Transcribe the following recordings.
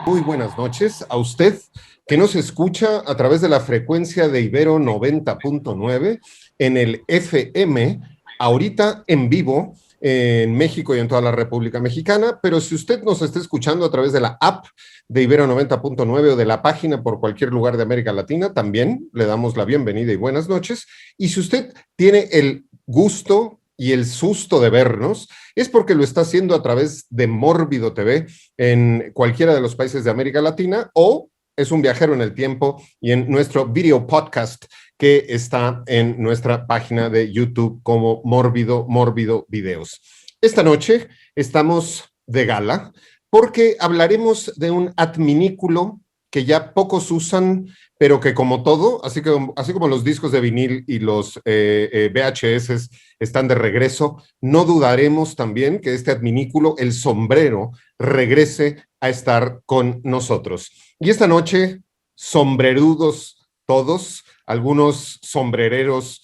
Muy buenas noches a usted que nos escucha a través de la frecuencia de Ibero 90.9 en el FM, ahorita en vivo en México y en toda la República Mexicana, pero si usted nos está escuchando a través de la app de Ibero 90.9 o de la página por cualquier lugar de América Latina, también le damos la bienvenida y buenas noches. Y si usted tiene el gusto y el susto de vernos, es porque lo está haciendo a través de Mórbido TV en cualquiera de los países de América Latina, o es un viajero en el tiempo y en nuestro video podcast que está en nuestra página de YouTube como Mórbido Videos. Esta noche estamos de gala porque hablaremos de un adminículo que ya pocos usan, pero que como todo, así como los discos de vinil y los VHS están de regreso, no dudaremos también que este adminículo, el sombrero, regrese a estar con nosotros. Y esta noche, sombrerudos todos, algunos sombrereros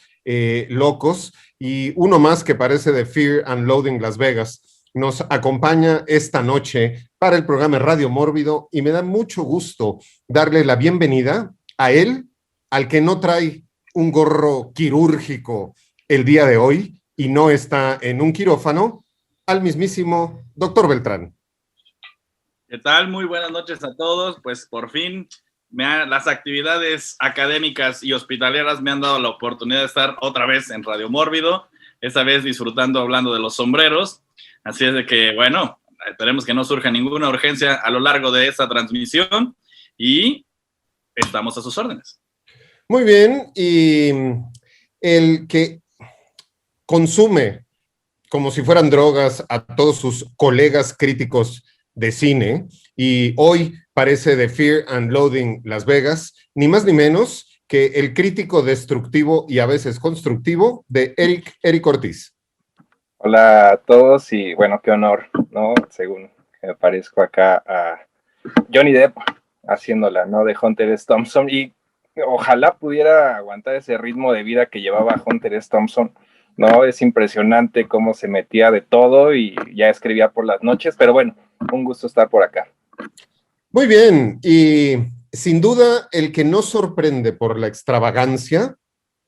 locos, y uno más que parece de Fear and Loathing Las Vegas, nos acompaña esta noche para el programa Radio Mórbido, y me da mucho gusto darle la bienvenida a él, al que no trae un gorro quirúrgico el día de hoy y no está en un quirófano, al mismísimo doctor Beltrán. ¿Qué tal? Muy buenas noches a todos. Pues por fin las actividades académicas y hospitaleras me han dado la oportunidad de estar otra vez en Radio Mórbido, esta vez disfrutando hablando de los sombreros. Así es de que, bueno, esperemos que no surja ninguna urgencia a lo largo de esta transmisión y estamos a sus órdenes. Muy bien, y el que consume como si fueran drogas a todos sus colegas críticos de cine, y hoy parece de Fear and Loathing Las Vegas, ni más ni menos que el crítico destructivo y a veces constructivo de Eric Ortiz. Hola a todos y bueno, qué honor, ¿no? Según me aparezco acá a Johnny Depp haciéndola, ¿no? De Hunter S. Thompson, y ojalá pudiera aguantar ese ritmo de vida que llevaba Hunter S. Thompson, ¿no? Es impresionante cómo se metía de todo y ya escribía por las noches, pero bueno, un gusto estar por acá. Muy bien, y sin duda el que no sorprende por la extravagancia,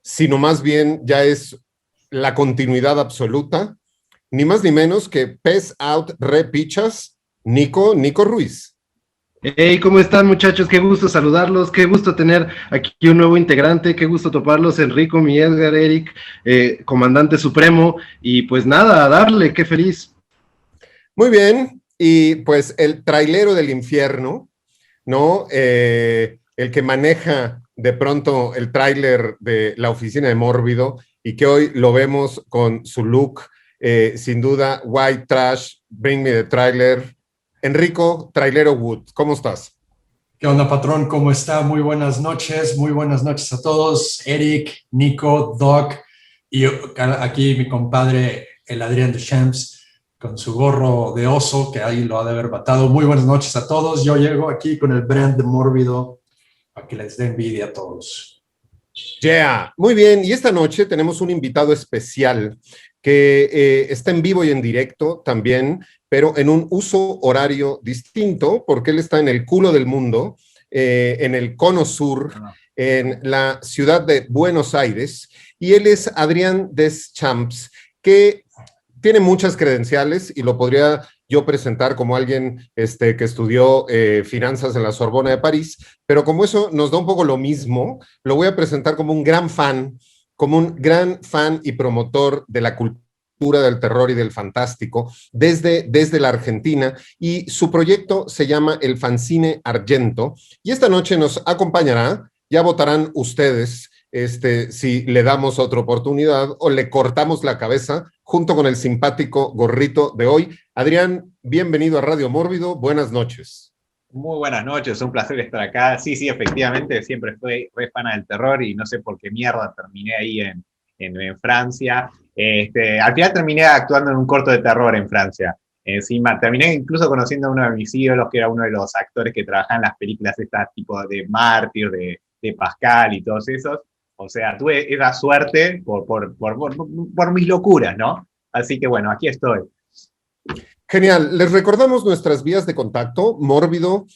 sino más bien ya es la continuidad absoluta, ni más ni menos que Pez Out Re Pichas, Nico Ruiz. Hey, ¿cómo están, muchachos? Qué gusto saludarlos, qué gusto tener aquí un nuevo integrante, qué gusto toparlos, Enrico, mi Edgar, Eric, comandante supremo, y pues nada, a darle, qué feliz. Muy bien, y pues el trailero del infierno, ¿no? El que maneja de pronto el tráiler de la oficina de Mórbido y que hoy lo vemos con su look, sin duda, white trash, bring me the trailer. Enrico, trailero Wood, ¿cómo estás? ¿Qué onda, patrón? ¿Cómo está? Muy buenas noches a todos. Eric, Nico, Doc, y aquí mi compadre, el Adrián Deschamps, con su gorro de oso, que ahí lo ha de haber matado. Muy buenas noches a todos. Yo llego aquí con el brand de Mórbido para que les dé envidia a todos. Yeah, muy bien. Y esta noche tenemos un invitado especial que está en vivo y en directo también, pero en un uso horario distinto, porque él está en el culo del mundo, en el cono sur, en la ciudad de Buenos Aires, y él es Adrián Deschamps, que tiene muchas credenciales y lo podría yo presentar como alguien que estudió finanzas en la Sorbona de París, pero como eso nos da un poco lo mismo, lo voy a presentar como un gran fan y promotor de la cultura del terror y del fantástico desde la Argentina, y su proyecto se llama el Fanzine Argento, y esta noche nos acompañará. Ya votarán ustedes si le damos otra oportunidad o le cortamos la cabeza junto con el simpático gorrito de hoy. Adrián, bienvenido a Radio Mórbido, buenas noches. Muy buenas noches, un placer estar acá. Sí, efectivamente, siempre fui fan del terror y no sé por qué mierda terminé ahí en Francia. Al final terminé actuando en un corto de terror en Francia. Encima, terminé incluso conociendo a uno de mis ídolos, que era uno de los actores que trabajaban en las películas estas tipo de Mártir, de Pascal y todos esos. O sea, tuve esa suerte por mis locuras, ¿no? Así que bueno, aquí estoy. Genial. Les recordamos nuestras vías de contacto: Mórbido,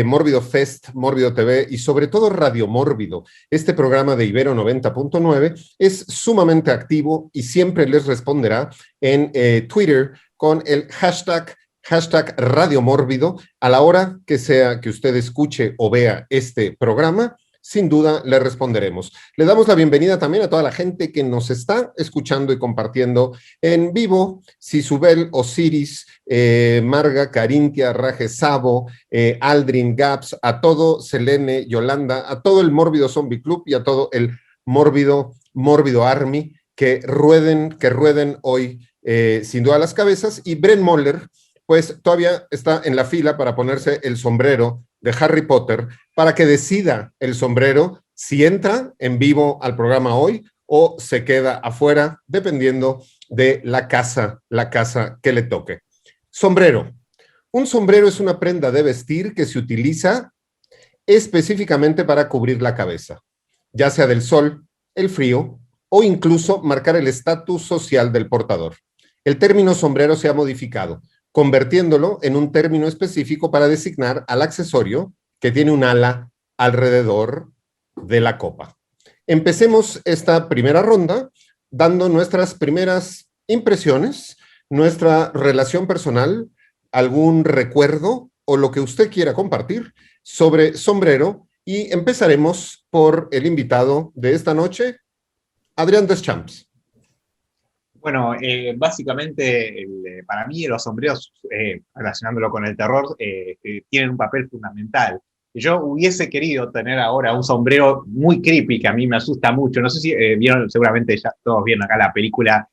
Mórbido Fest, Mórbido TV y sobre todo Radio Mórbido. Este programa de Ibero 90.9 es sumamente activo y siempre les responderá en Twitter con el hashtag Radio Mórbido. A la hora que sea que usted escuche o vea este programa, sin duda le responderemos. Le damos la bienvenida también a toda la gente que nos está escuchando y compartiendo en vivo: Sisubel, Osiris, Marga, Carintia, Raje Sabo, Aldrin, Gaps, a todo Selene, Yolanda, a todo el Mórbido Zombie Club y a todo el Mórbido Army, que rueden hoy sin duda las cabezas. Y Bren Moller, pues todavía está en la fila para ponerse el sombrero de Harry Potter, para que decida el sombrero si entra en vivo al programa hoy o se queda afuera, dependiendo de la casa que le toque. Sombrero. Un sombrero es una prenda de vestir que se utiliza específicamente para cubrir la cabeza, ya sea del sol, el frío o incluso marcar el estatus social del portador. El término sombrero se ha modificado, convirtiéndolo en un término específico para designar al accesorio que tiene un ala alrededor de la copa. Empecemos esta primera ronda dando nuestras primeras impresiones, nuestra relación personal, algún recuerdo o lo que usted quiera compartir sobre sombrero, y empezaremos por el invitado de esta noche, Adrián Deschamps. Bueno, básicamente para mí los sombreros, relacionándolo con el terror, tienen un papel fundamental. Yo hubiese querido tener ahora un sombrero muy creepy, que a mí me asusta mucho. No sé si vieron, seguramente ya todos vieron acá la película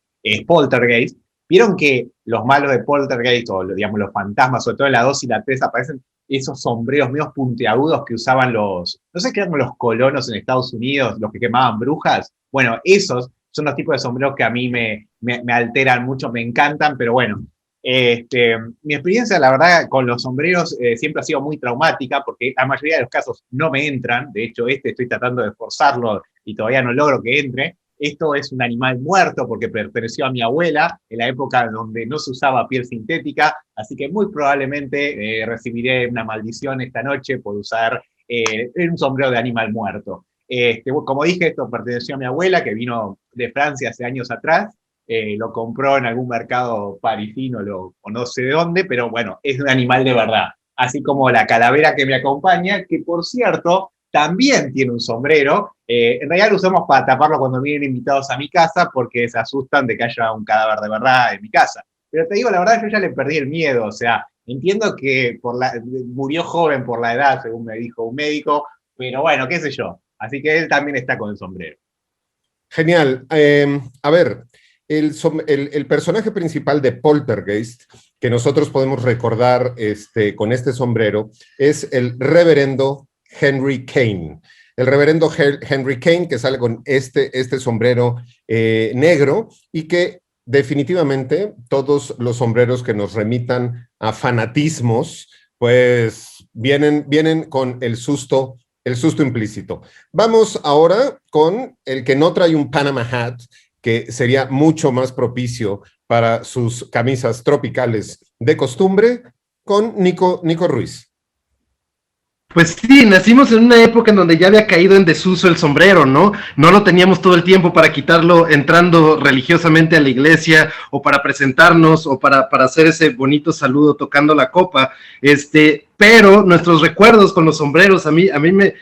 Poltergeist. Vieron que los malos de Poltergeist, o digamos los fantasmas, sobre todo en la 2 y la 3, aparecen esos sombreros medio puntiagudos que usaban no sé qué eran los colonos en Estados Unidos, los que quemaban brujas. Bueno, esos son los tipos de sombreros que a mí me alteran mucho, me encantan, pero bueno, mi experiencia, la verdad, con los sombreros siempre ha sido muy traumática, porque la mayoría de los casos no me entran. De hecho, estoy tratando de forzarlo y todavía no logro que entre. Esto es un animal muerto porque perteneció a mi abuela en la época donde no se usaba piel sintética, así que muy probablemente recibiré una maldición esta noche por usar un sombrero de animal muerto. Como dije, esto perteneció a mi abuela, que vino de Francia hace años atrás. Lo compró en algún mercado parisino o no sé de dónde, pero bueno, es un animal de verdad. Así como la calavera que me acompaña, que por cierto también tiene un sombrero. En realidad lo usamos para taparlo cuando vienen invitados a mi casa, porque se asustan de que haya un cadáver de verdad en mi casa. Pero te digo, la verdad, yo ya le perdí el miedo. O sea, entiendo que murió joven por la edad, según me dijo un médico, pero bueno, qué sé yo. Así que él también está con el sombrero. Genial. A ver, el personaje principal de Poltergeist, que nosotros podemos recordar con este sombrero, es el reverendo Henry Kane. El reverendo Henry Kane, que sale con este sombrero negro, y que definitivamente todos los sombreros que nos remitan a fanatismos, pues vienen con el susto implícito. Vamos ahora con el que no trae un Panama hat, que sería mucho más propicio para sus camisas tropicales de costumbre, con Nico Ruiz. Pues sí, nacimos en una época en donde ya había caído en desuso el sombrero, ¿no? No lo teníamos todo el tiempo para quitarlo entrando religiosamente a la iglesia, o para presentarnos, o para hacer ese bonito saludo tocando la copa, pero nuestros recuerdos con los sombreros a mí me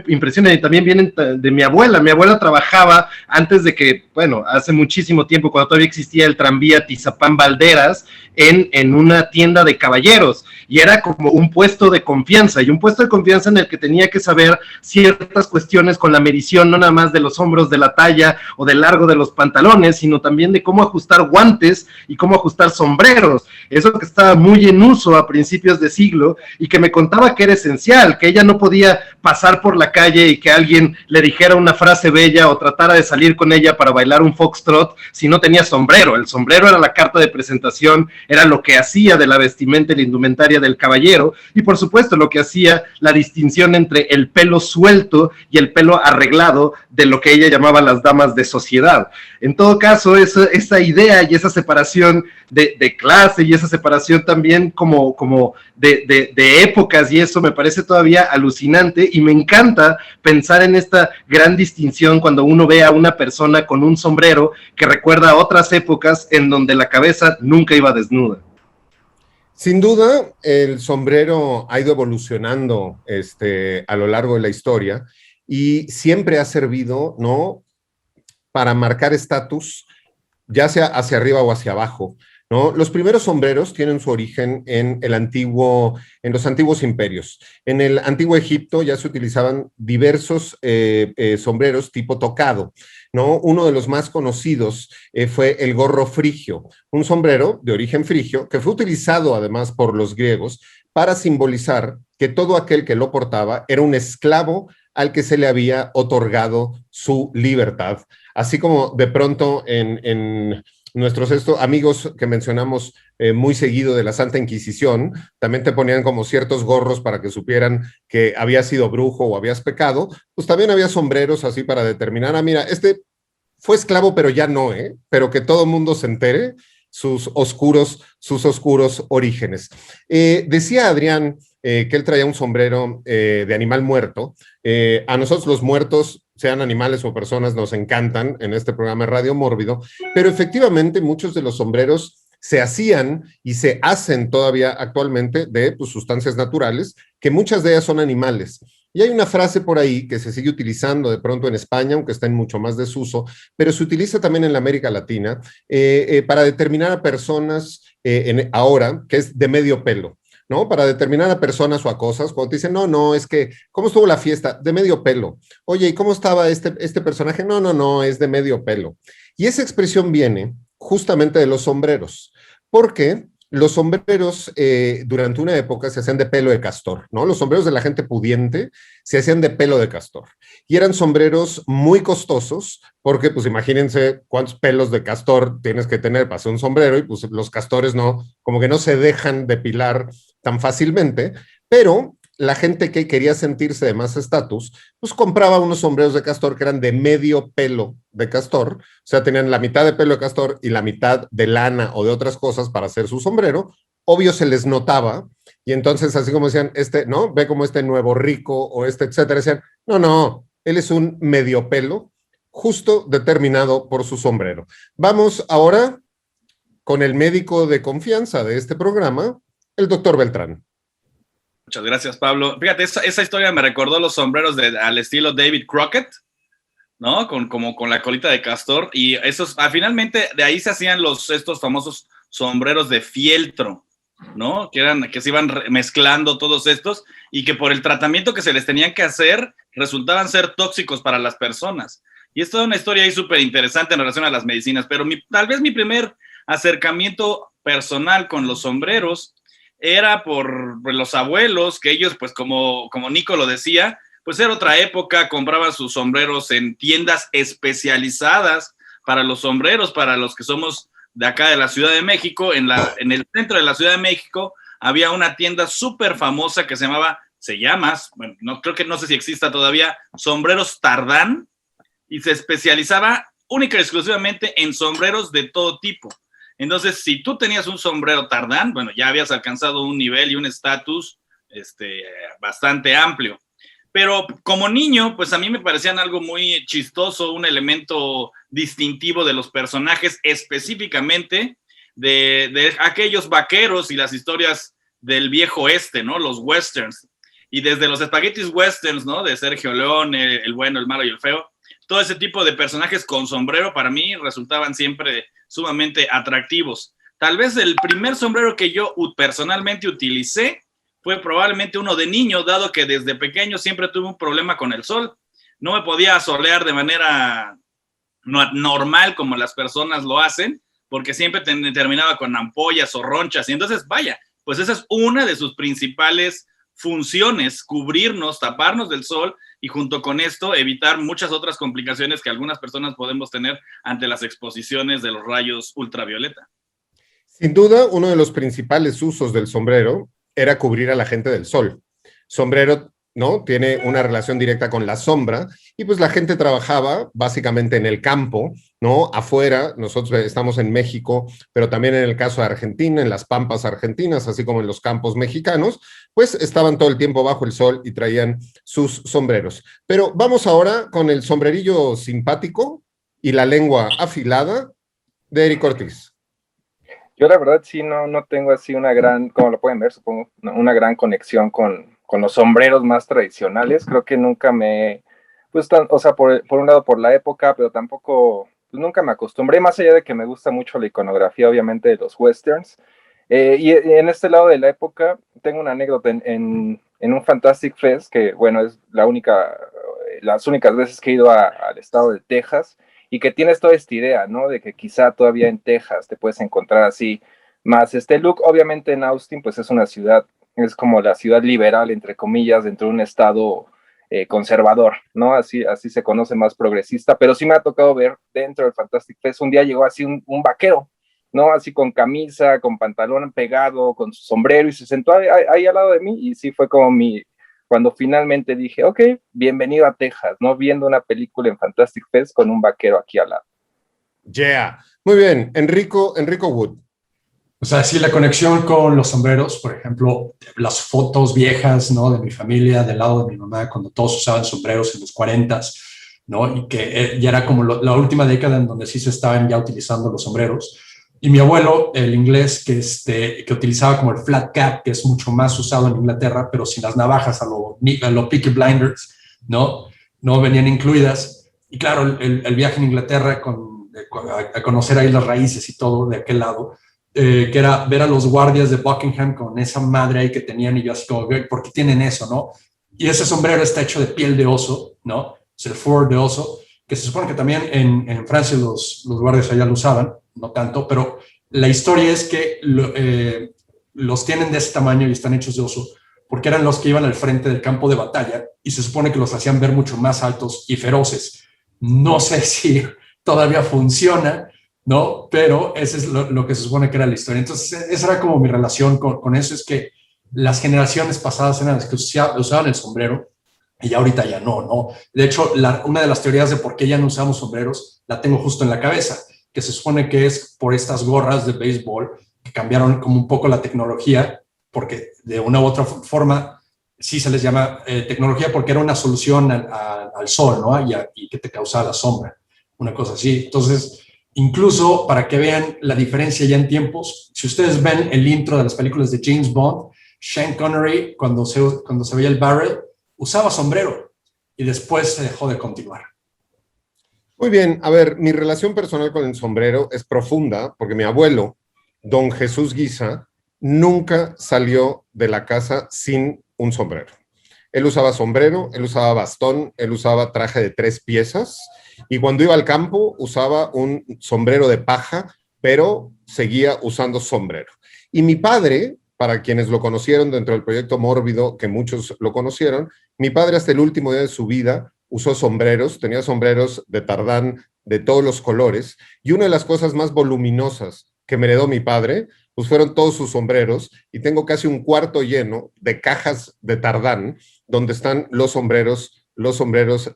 impresionan, y también vienen de mi abuela. Mi abuela trabajaba antes de que, bueno, hace muchísimo tiempo, cuando todavía existía el tranvía Tizapán Valderas, en una tienda de caballeros, y era como un puesto de confianza, en el que tenía que saber ciertas cuestiones con la medición, no nada más de los hombros, de la talla o del largo de los pantalones, sino también de cómo ajustar guantes y cómo ajustar sombreros. eso que estaba muy en uso a principios de siglo y que me contaba que era esencial, que ella no podía pasar por la calle y que alguien le dijera una frase bella o tratara de salir con ella para bailar un foxtrot si no tenía sombrero. El sombrero era la carta de presentación, era lo que hacía de la vestimenta y la indumentaria del caballero, y por supuesto lo que hacía la distinción entre el pelo suelto y el pelo arreglado de lo que ella llamaba las damas de sociedad. En todo caso, esa idea y esa separación de clase y esa separación también como de épocas, y eso me parece todavía alucinante, y me encanta pensar en esta gran distinción cuando uno ve a una persona con un sombrero que recuerda a otras épocas en donde la cabeza nunca iba desnuda. Sin duda, el sombrero ha ido evolucionando a lo largo de la historia y siempre ha servido, ¿no?, para marcar estatus, ya sea hacia arriba o hacia abajo, ¿no? Los primeros sombreros tienen su origen en los antiguos imperios. En el antiguo Egipto ya se utilizaban diversos sombreros tipo tocado, ¿no? Uno de los más conocidos fue el gorro frigio, un sombrero de origen frigio que fue utilizado además por los griegos para simbolizar que todo aquel que lo portaba era un esclavo al que se le había otorgado su libertad. Así como de pronto en nuestros amigos que mencionamos muy seguido de la Santa Inquisición, también te ponían como ciertos gorros para que supieran que habías sido brujo o habías pecado, pues también había sombreros así para determinar, mira, fue esclavo pero ya no, pero que todo el mundo se entere sus oscuros orígenes. Decía Adrián que él traía un sombrero de animal muerto. A nosotros los muertos, sean animales o personas, nos encantan en este programa de Radio Mórbido, pero efectivamente muchos de los sombreros se hacían y se hacen todavía actualmente de sustancias naturales, que muchas de ellas son animales. Y hay una frase por ahí que se sigue utilizando de pronto en España, aunque está en mucho más desuso, pero se utiliza también en la América Latina para determinar a personas ahora que es de medio pelo, ¿no? Para determinar a personas o a cosas, cuando te dicen, no, es que, ¿cómo estuvo la fiesta? De medio pelo. Oye, ¿y cómo estaba este personaje? No, es de medio pelo. Y esa expresión viene justamente de los sombreros, porque los sombreros durante una época se hacían de pelo de castor, ¿no? Los sombreros de la gente pudiente se hacían de pelo de castor. Y eran sombreros muy costosos, porque pues imagínense cuántos pelos de castor tienes que tener para hacer un sombrero, y pues los castores como que no se dejan depilar tan fácilmente, pero la gente que quería sentirse de más estatus, pues compraba unos sombreros de castor que eran de medio pelo de castor, o sea, tenían la mitad de pelo de castor y la mitad de lana o de otras cosas para hacer su sombrero. Obvio se les notaba, y entonces así como decían, ¿no? Ve como nuevo rico o etcétera, decían, no, él es un medio pelo, justo determinado por su sombrero. Vamos ahora con el médico de confianza de este programa, el doctor Beltrán. Muchas gracias, Pablo. Fíjate, esa historia me recordó los sombreros al estilo David Crockett, ¿no? Con la colita de castor, y esos, finalmente de ahí se hacían estos famosos sombreros de fieltro, ¿no? Que se iban mezclando todos estos, y que por el tratamiento que se les tenían que hacer, resultaban ser tóxicos para las personas. Y esto es una historia ahí súper interesante en relación a las medicinas, pero tal vez mi primer acercamiento personal con los sombreros era por los abuelos, que ellos, pues como Nico lo decía, pues era otra época, compraban sus sombreros en tiendas especializadas para los sombreros, para los que somos de acá de la Ciudad de México. En el centro de la Ciudad de México había una tienda súper famosa que se llama, bueno, no sé si exista todavía, Sombreros Tardán, y se especializaba única y exclusivamente en sombreros de todo tipo. Entonces, si tú tenías un sombrero Tardán, bueno, ya habías alcanzado un nivel y un estatus bastante amplio. Pero como niño, pues a mí me parecían algo muy chistoso, un elemento distintivo de los personajes, específicamente de aquellos vaqueros y las historias del viejo oeste, ¿no? Los westerns. Y desde los espaguetis westerns, ¿no? De Sergio Leone, el bueno, el malo y el feo. Todo ese tipo de personajes con sombrero para mí resultaban siempre sumamente atractivos. Tal vez el primer sombrero que yo personalmente utilicé fue probablemente uno de niño, dado que desde pequeño siempre tuve un problema con el sol. No me podía asolear de manera normal como las personas lo hacen, porque siempre terminaba con ampollas o ronchas, y entonces, vaya, pues esa es una de sus principales funciones, cubrirnos, taparnos del sol, y junto con esto evitar muchas otras complicaciones que algunas personas podemos tener ante las exposiciones de los rayos ultravioleta. Sin duda, uno de los principales usos del sombrero era cubrir a la gente del sol. Sombrero, ¿no? Tiene una relación directa con la sombra, y pues la gente trabajaba básicamente en el campo, ¿no? Afuera, nosotros estamos en México, pero también en el caso de Argentina, en las pampas argentinas, así como en los campos mexicanos, pues estaban todo el tiempo bajo el sol y traían sus sombreros. Pero vamos ahora con el sombrerillo simpático y la lengua afilada de Eric Ortiz. Yo la verdad sí no tengo así una gran, como lo pueden ver, supongo, una gran conexión con los sombreros más tradicionales. Creo que nunca me, pues, o sea, por un lado por la época, pero tampoco, pues nunca me acostumbré, más allá de que me gusta mucho la iconografía, obviamente, de los westerns. Y en este lado de la época, tengo una anécdota en un Fantastic Fest, que bueno, es las únicas veces que he ido al estado de Texas, y que tienes toda esta idea, ¿no? De que quizá todavía en Texas te puedes encontrar así más este look. Obviamente en Austin, pues es una ciudad, es como la ciudad liberal, entre comillas, dentro de un estado conservador, ¿no? Así se conoce, más progresista, pero sí me ha tocado ver dentro del Fantastic Fest, un día llegó así un vaquero, ¿no? Así con camisa, con pantalón pegado, con su sombrero, y se sentó ahí al lado de mí, y sí fue como cuando finalmente dije, ok, bienvenido a Texas, ¿no? Viendo una película en Fantastic Fest con un vaquero aquí al lado. Yeah. Muy bien, Enrico Wood. O sea, sí, la conexión con los sombreros, por ejemplo, las fotos viejas, ¿no? De mi familia, del lado de mi mamá, cuando todos usaban sombreros en los 40s, ¿no? Y que ya era como la última década en donde sí se estaban ya utilizando los sombreros. Y mi abuelo, el inglés, que utilizaba como el flat cap, que es mucho más usado en Inglaterra, pero sin las navajas a lo Peaky Blinders, ¿no? No venían incluidas. Y claro, el viaje en Inglaterra a conocer ahí las raíces y todo de aquel lado, que era ver a los guardias de Buckingham con esa madre ahí que tenían, y yo así como, ¿por qué tienen eso, no? Y ese sombrero está hecho de piel de oso, ¿no? Es el fur de oso, que se supone que también en Francia los guardias allá lo usaban, no tanto, pero la historia es que los tienen de ese tamaño y están hechos de oso, porque eran los que iban al frente del campo de batalla, y se supone que los hacían ver mucho más altos y feroces. No sé si todavía funciona, ¿no? Pero ese es lo que se supone que era la historia. Entonces, esa era como mi relación con eso, es que las generaciones pasadas eran las que usaban el sombrero, y ya ahorita ya no. De hecho, una de las teorías de por qué ya no usamos sombreros la tengo justo en la cabeza, que se supone que es por estas gorras de béisbol que cambiaron como un poco la tecnología, porque de una u otra forma sí se les llama tecnología, porque era una solución al sol, ¿no? Y que te causaba la sombra, una cosa así. Entonces, incluso para que vean la diferencia ya en tiempos, si ustedes ven el intro de las películas de James Bond, Sean Connery, cuando se veía el barrel, usaba sombrero, y después se dejó de continuar. Muy bien, a ver, mi relación personal con el sombrero es profunda, porque mi abuelo, don Jesús Guisa, nunca salió de la casa sin un sombrero. Él usaba sombrero, él usaba bastón, él usaba traje de 3 piezas, y cuando iba al campo usaba un sombrero de paja, pero seguía usando sombrero. Y mi padre, para quienes lo conocieron dentro del proyecto Mórbido, que muchos lo conocieron, mi padre hasta el último día de su vida usó sombreros, tenía sombreros de tardán de todos los colores, y una de las cosas más voluminosas que me heredó mi padre, pues fueron todos sus sombreros, y tengo casi un cuarto lleno de cajas de tardán, donde están los sombreros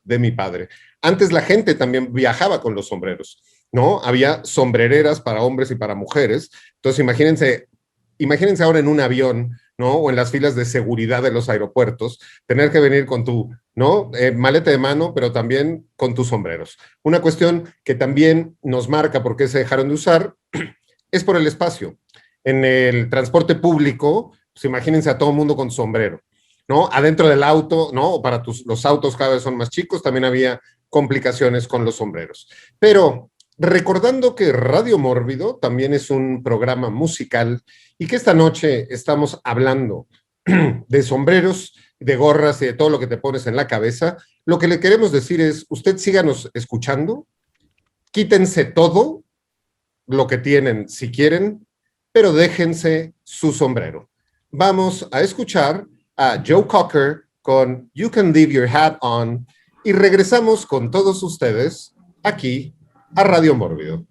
de mi padre. Antes la gente también viajaba con los sombreros, ¿no? Había sombrereras para hombres y para mujeres. Entonces imagínense ahora en un avión, ¿no? O en las filas de seguridad de los aeropuertos, tener que venir con tu, ¿no? Maleta de mano, pero también con tus sombreros. Una cuestión que también nos marca por qué se dejaron de usar es por el espacio. En el transporte público, pues imagínense a todo el mundo con sombrero, ¿no? Adentro del auto, ¿no? Para los autos cada vez son más chicos, también había complicaciones con los sombreros. Pero recordando que Radio Mórbido también es un programa musical, y que esta noche estamos hablando de sombreros, de gorras y de todo lo que te pones en la cabeza, lo que le queremos decir es, usted síganos escuchando, quítense todo lo que tienen si quieren, pero déjense su sombrero. Vamos a escuchar a Joe Cocker con You Can Leave Your Hat On y regresamos con todos ustedes aquí a Radio Mórbido.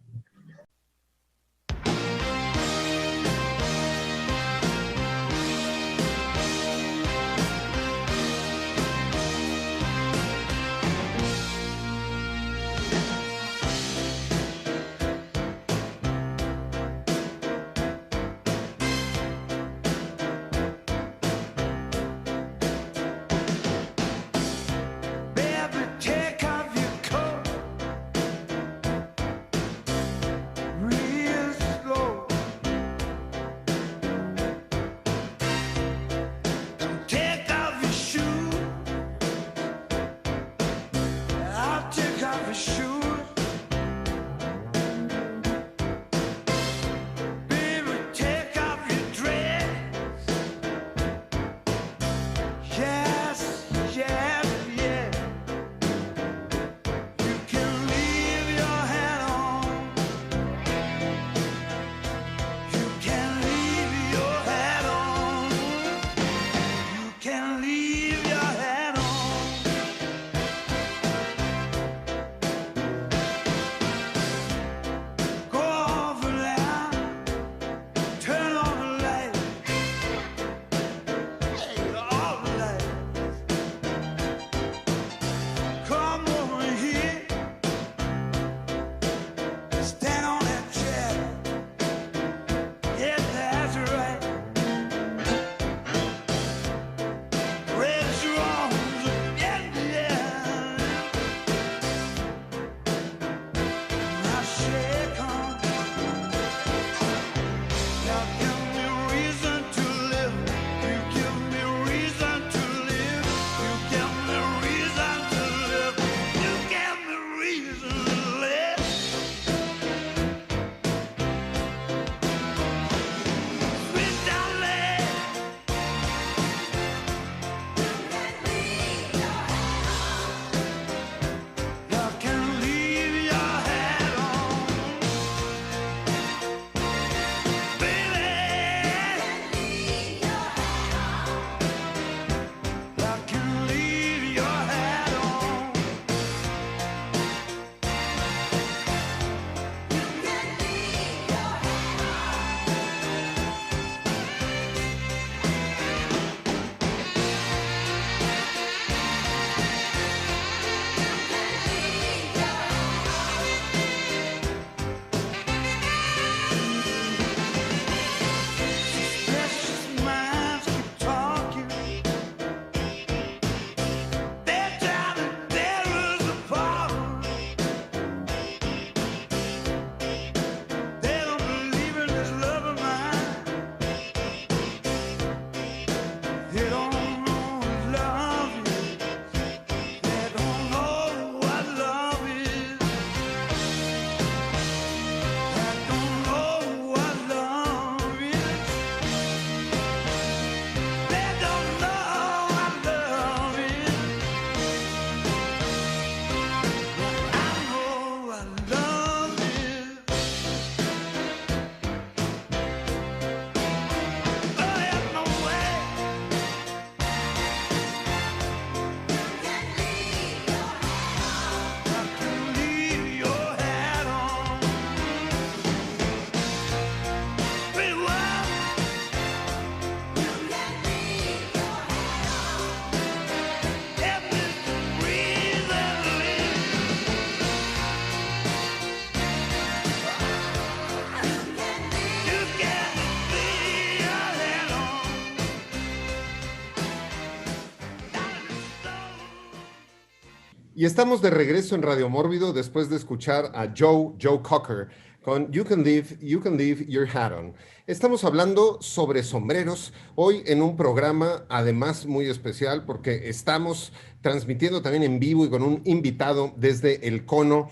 Y estamos de regreso en Radio Mórbido después de escuchar a Joe Cocker con You Can Leave Your Hat On. Estamos hablando sobre sombreros hoy en un programa además muy especial porque estamos transmitiendo también en vivo y con un invitado desde el cono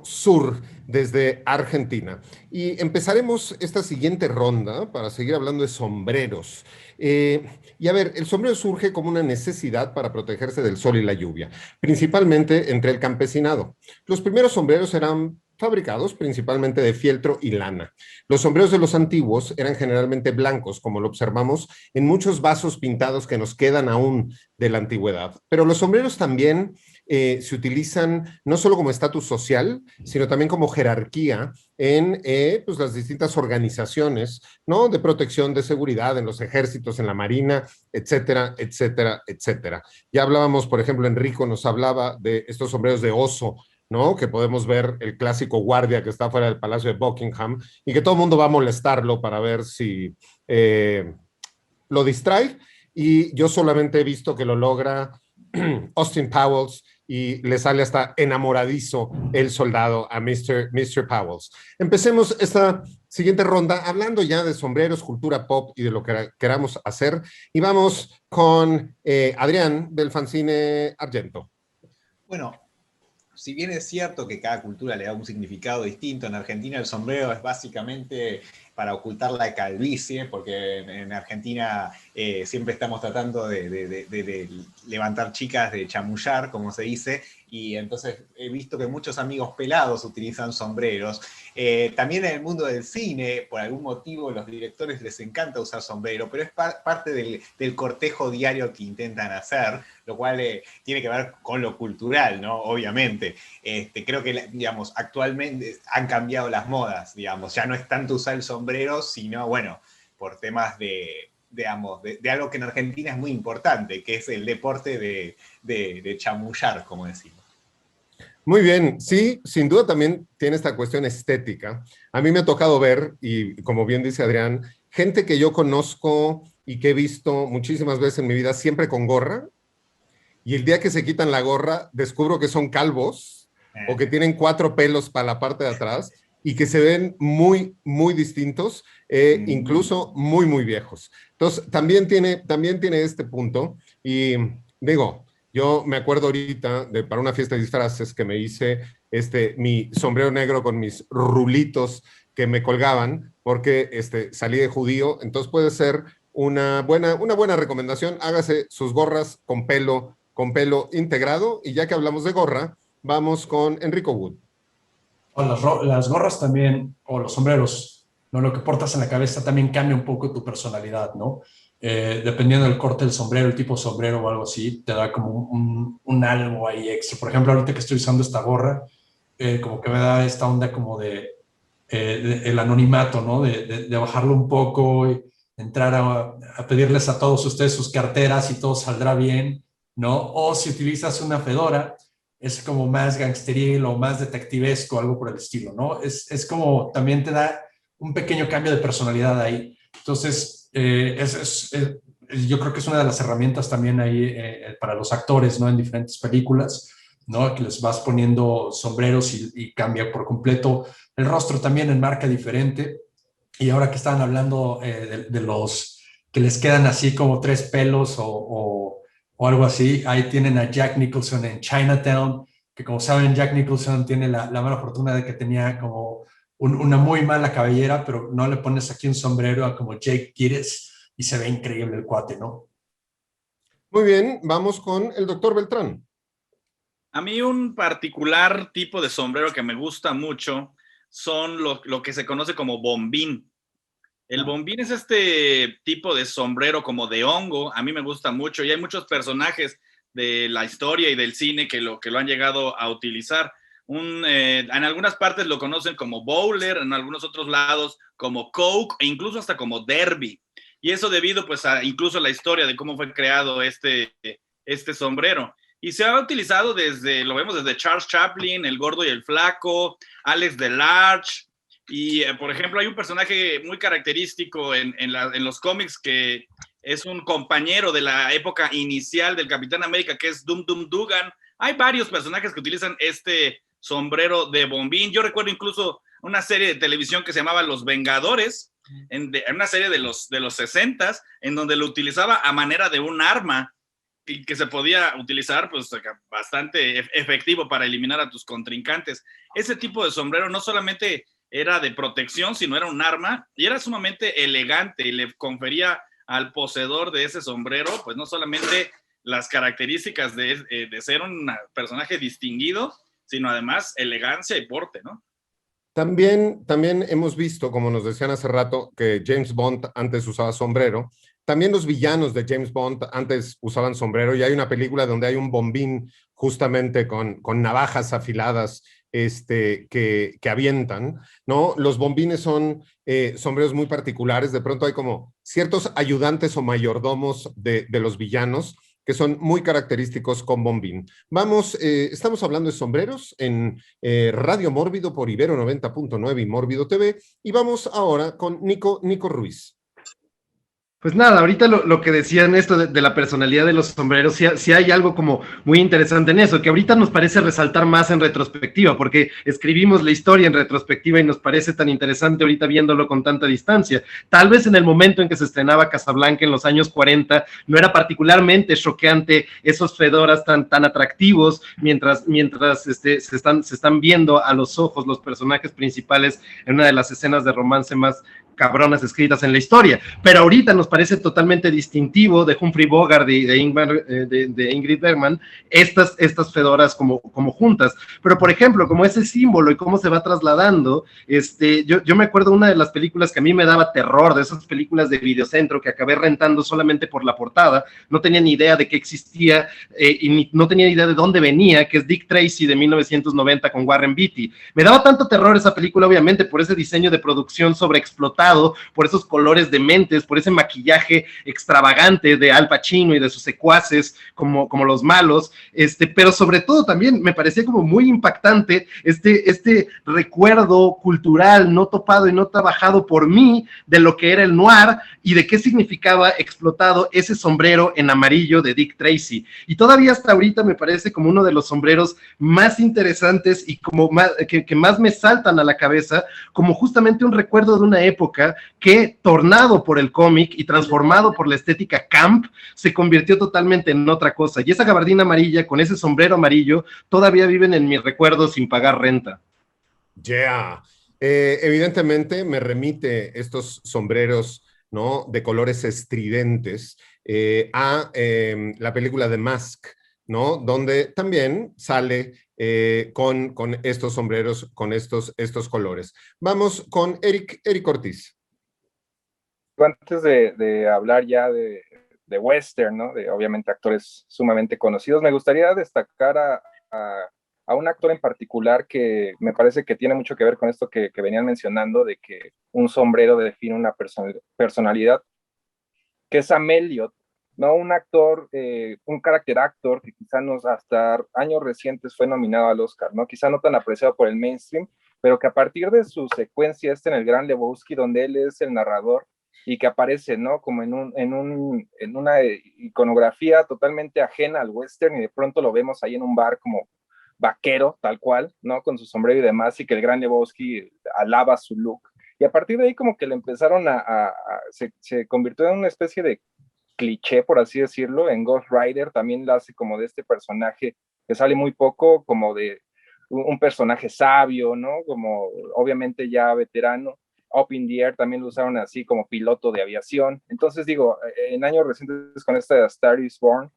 sur, desde Argentina. Y empezaremos esta siguiente ronda para seguir hablando de sombreros. Y a ver, el sombrero surge como una necesidad para protegerse del sol y la lluvia, principalmente entre el campesinado. Los primeros sombreros eran fabricados principalmente de fieltro y lana. Los sombreros de los antiguos eran generalmente blancos, como lo observamos en muchos vasos pintados que nos quedan aún de la antigüedad. Pero los sombreros también se utilizan no solo como estatus social, sino también como jerarquía en pues las distintas organizaciones, ¿no? De protección, de seguridad, en los ejércitos, en la marina, etcétera, etcétera, etcétera. Ya hablábamos, por ejemplo, Enrico nos hablaba de estos sombreros de oso, ¿no? Que podemos ver el clásico guardia que está fuera del Palacio de Buckingham y que todo el mundo va a molestarlo para ver si lo distrae. Y yo solamente he visto que lo logra Austin Powers y le sale hasta enamoradizo el soldado a Mr. Powers. Empecemos esta siguiente ronda hablando ya de sombreros, cultura pop y de lo que queramos hacer. Y vamos con Adrián del fanzine Argento. Bueno, si bien es cierto que cada cultura le da un significado distinto, en Argentina el sombrero es básicamente para ocultar la calvicie, porque en Argentina siempre estamos tratando de levantar chicas, de chamullar, como se dice, y entonces he visto que muchos amigos pelados utilizan sombreros. También en el mundo del cine, por algún motivo, los directores les encanta usar sombrero, pero es parte del cortejo diario que intentan hacer, lo cual tiene que ver con lo cultural, ¿no? Obviamente. Creo que, digamos, actualmente han cambiado las modas, digamos, ya no es tanto usar el sombrero, sino, bueno, por temas de algo que en Argentina es muy importante, que es el deporte de chamullar, como decimos. Muy bien, sí, sin duda también tiene esta cuestión estética. A mí me ha tocado ver, y como bien dice Adrián, gente que yo conozco y que he visto muchísimas veces en mi vida siempre con gorra, y el día que se quitan la gorra descubro que son calvos o que tienen 4 pelos para la parte de atrás y que se ven muy, muy distintos, incluso muy, muy viejos. Entonces, también tiene este punto y digo, yo me acuerdo ahorita para una fiesta de disfraces que me hice mi sombrero negro con mis rulitos que me colgaban porque salí de judío, entonces puede ser una buena recomendación, hágase sus gorras con pelo integrado, y ya que hablamos de gorra, vamos con Enrico Wood. Las gorras también, o los sombreros, ¿no? Lo que portas en la cabeza también cambia un poco tu personalidad, ¿no? Dependiendo del corte del sombrero, el tipo de sombrero o algo así, te da como un algo ahí extra. Por ejemplo, ahorita que estoy usando esta gorra, como que me da esta onda como el anonimato, ¿no? De bajarlo un poco y entrar a pedirles a todos ustedes sus carteras y todo saldrá bien, ¿no? O si utilizas una fedora, es como más gangsteril o más detectivesco, algo por el estilo, ¿no? Es como también te da un pequeño cambio de personalidad ahí. Entonces, yo creo que es una de las herramientas también ahí para los actores, ¿no? En diferentes películas, ¿no? Que les vas poniendo sombreros y cambia por completo. El rostro también enmarca diferente. Y ahora que estaban hablando de los que les quedan así como 3 pelos o algo así, ahí tienen a Jack Nicholson en Chinatown, que como saben, Jack Nicholson tiene la mala fortuna de que tenía como una muy mala cabellera, pero no le pones aquí un sombrero a como Jake Gittes y se ve increíble el cuate, ¿no? Muy bien, vamos con el doctor Beltrán. A mí un particular tipo de sombrero que me gusta mucho son lo que se conoce como bombín. El bombín es este tipo de sombrero como de hongo, a mí me gusta mucho y hay muchos personajes de la historia y del cine que lo han llegado a utilizar. En algunas partes lo conocen como bowler, en algunos otros lados como coke e incluso hasta como derby. Y eso debido pues a incluso la historia de cómo fue creado este sombrero. Y se ha utilizado lo vemos desde Charles Chaplin, El Gordo y el Flaco, Alex Delarge. Y, por ejemplo, hay un personaje muy característico en los cómics que es un compañero de la época inicial del Capitán América, que es Dum Dum Dugan. Hay varios personajes que utilizan este sombrero de bombín. Yo recuerdo incluso una serie de televisión que se llamaba Los Vengadores, en una serie de los 60s, en donde lo utilizaba a manera de un arma y que se podía utilizar pues bastante efectivo para eliminar a tus contrincantes. Ese tipo de sombrero no solamente era de protección, sino era un arma y era sumamente elegante y le confería al poseedor de ese sombrero, pues no solamente las características de ser un personaje distinguido, sino además elegancia y porte, ¿no? También hemos visto, como nos decían hace rato, que James Bond antes usaba sombrero. También los villanos de James Bond antes usaban sombrero y hay una película donde hay un bombín justamente con navajas afiladas que avientan, ¿no? Los bombines son sombreros muy particulares, de pronto hay como ciertos ayudantes o mayordomos de los villanos que son muy característicos con bombín. Vamos, estamos hablando de sombreros en Radio Mórbido por Ibero 90.9 y Mórbido TV, y vamos ahora con Nico Ruiz. Pues nada, ahorita lo que decían esto de la personalidad de los sombreros, sí hay algo como muy interesante en eso, que ahorita nos parece resaltar más en retrospectiva, porque escribimos la historia en retrospectiva y nos parece tan interesante ahorita viéndolo con tanta distancia. Tal vez en el momento en que se estrenaba Casablanca en los años 40, no era particularmente choqueante esos fedoras tan atractivos, mientras se están viendo a los ojos los personajes principales en una de las escenas de romance más cabronas escritas en la historia, pero ahorita nos parece totalmente distintivo de Humphrey Bogart y de Ingrid Bergman estas fedoras como juntas, pero por ejemplo, como ese símbolo y cómo se va trasladando, yo me acuerdo una de las películas que a mí me daba terror, de esas películas de Videocentro que acabé rentando solamente por la portada, no tenía ni idea de que existía y no tenía idea de dónde venía, que es Dick Tracy de 1990 con Warren Beatty. Me daba tanto terror esa película, obviamente, por ese diseño de producción sobreexplotado, por esos colores dementes, por ese maquillaje extravagante de Al Pacino y de sus secuaces como los malos, pero sobre todo también me parecía como muy impactante este recuerdo cultural no topado y no trabajado por mí de lo que era el noir y de qué significaba explotado ese sombrero en amarillo de Dick Tracy. Y todavía hasta ahorita me parece como uno de los sombreros más interesantes y como que más me saltan a la cabeza, como justamente un recuerdo de una época que, tornado por el cómic y transformado por la estética camp, se convirtió totalmente en otra cosa. Y esa gabardina amarilla con ese sombrero amarillo todavía viven en mis recuerdos sin pagar renta. Yeah. Evidentemente me remite estos sombreros, ¿no?, de colores estridentes a la película The Mask, ¿no?, donde también sale con estos sombreros, con estos colores. Vamos con Eric Ortiz. Antes de hablar ya de western, ¿no?, de obviamente actores sumamente conocidos, me gustaría destacar a un actor en particular que me parece que tiene mucho que ver con esto que venían mencionando, de que un sombrero define una personalidad, que es Sam Elliott, ¿no? Un actor, un character actor que quizá hasta años recientes fue nominado al Oscar, ¿no? Quizá no tan apreciado por el mainstream, pero que a partir de su secuencia en El Gran Lebowski, donde él es el narrador y que aparece, ¿no?, como en una iconografía totalmente ajena al western, y de pronto lo vemos ahí en un bar como vaquero, tal cual, ¿no?, con su sombrero y demás, y que el Gran Lebowski alaba su look. Y a partir de ahí como que le empezaron se convirtió en una especie de cliché, por así decirlo. En Ghost Rider también la hace como de este personaje que sale muy poco, como de un personaje sabio, ¿no?, como obviamente ya veterano. Up in the Air también lo usaron así como piloto de aviación. Entonces digo, en años recientes con esta Star is Born,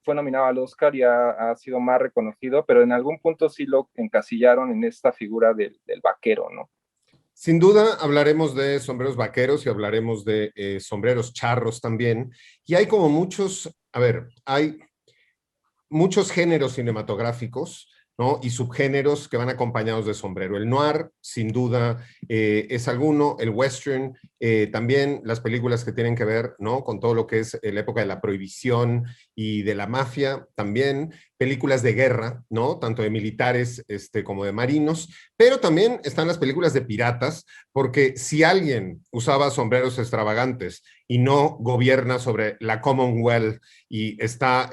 fue nominado al Oscar y ha sido más reconocido, pero en algún punto sí lo encasillaron en esta figura del vaquero, ¿no? Sin duda hablaremos de sombreros vaqueros y hablaremos de sombreros charros también. Y hay como hay muchos géneros cinematográficos, ¿no?, y subgéneros que van acompañados de sombrero. El noir, sin duda, es alguno. El western, también las películas que tienen que ver, ¿no?, con todo lo que es la época de la prohibición y de la mafia, también películas de guerra, ¿no?, tanto de militares como de marinos, pero también están las películas de piratas, porque si alguien usaba sombreros extravagantes y no gobierna sobre la Commonwealth y está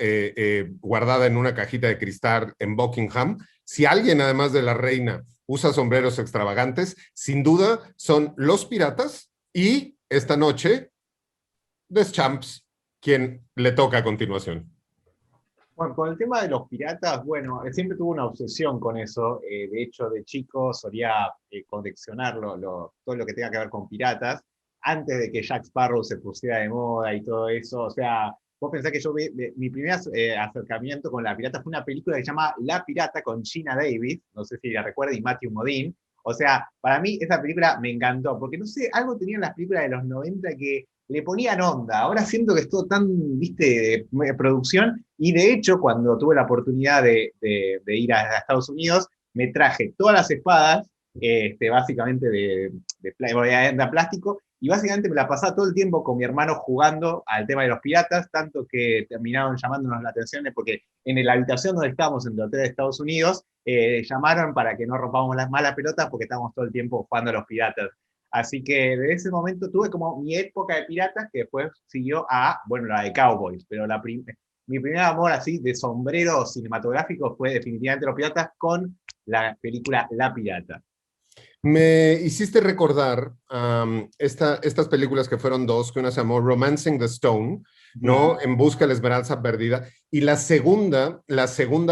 guardada en una cajita de cristal en Buckingham, si alguien además de la reina usa sombreros extravagantes, sin duda son los piratas y esta noche Deschamps, quien le toca a continuación. Bueno, con el tema de los piratas, bueno, siempre tuve una obsesión con eso. De hecho, de chico solía coleccionar todo lo que tenga que ver con piratas, antes de que Jack Sparrow se pusiera de moda y todo eso. O sea, vos pensás que mi primer acercamiento con la pirata fue una película que se llama La Pirata con Gina Davis, no sé si la recuerda, y Matthew Modine, O sea, para mí esa película me encantó, porque no sé, algo tenían las películas de los 90 que le ponían onda. Ahora siento que es todo tan, viste, de producción, y de hecho, cuando tuve la oportunidad de ir a Estados Unidos, me traje todas las espadas, básicamente de plástico, y básicamente me la pasaba todo el tiempo con mi hermano jugando al tema de los piratas, tanto que terminaron llamándonos la atención, porque en la habitación donde estábamos en el hotel de Estados Unidos, llamaron para que no rompamos las malas pelotas porque estábamos todo el tiempo jugando a los piratas. Así que de ese momento tuve como mi época de piratas, que después siguió a, bueno, la de Cowboys, pero mi primer amor así de sombrero cinematográfico fue definitivamente los piratas con la película La Pirata. Me hiciste recordar estas películas que fueron dos, que una se llamó Romancing the Stone, ¿no? En busca de la esperanza perdida, y la segunda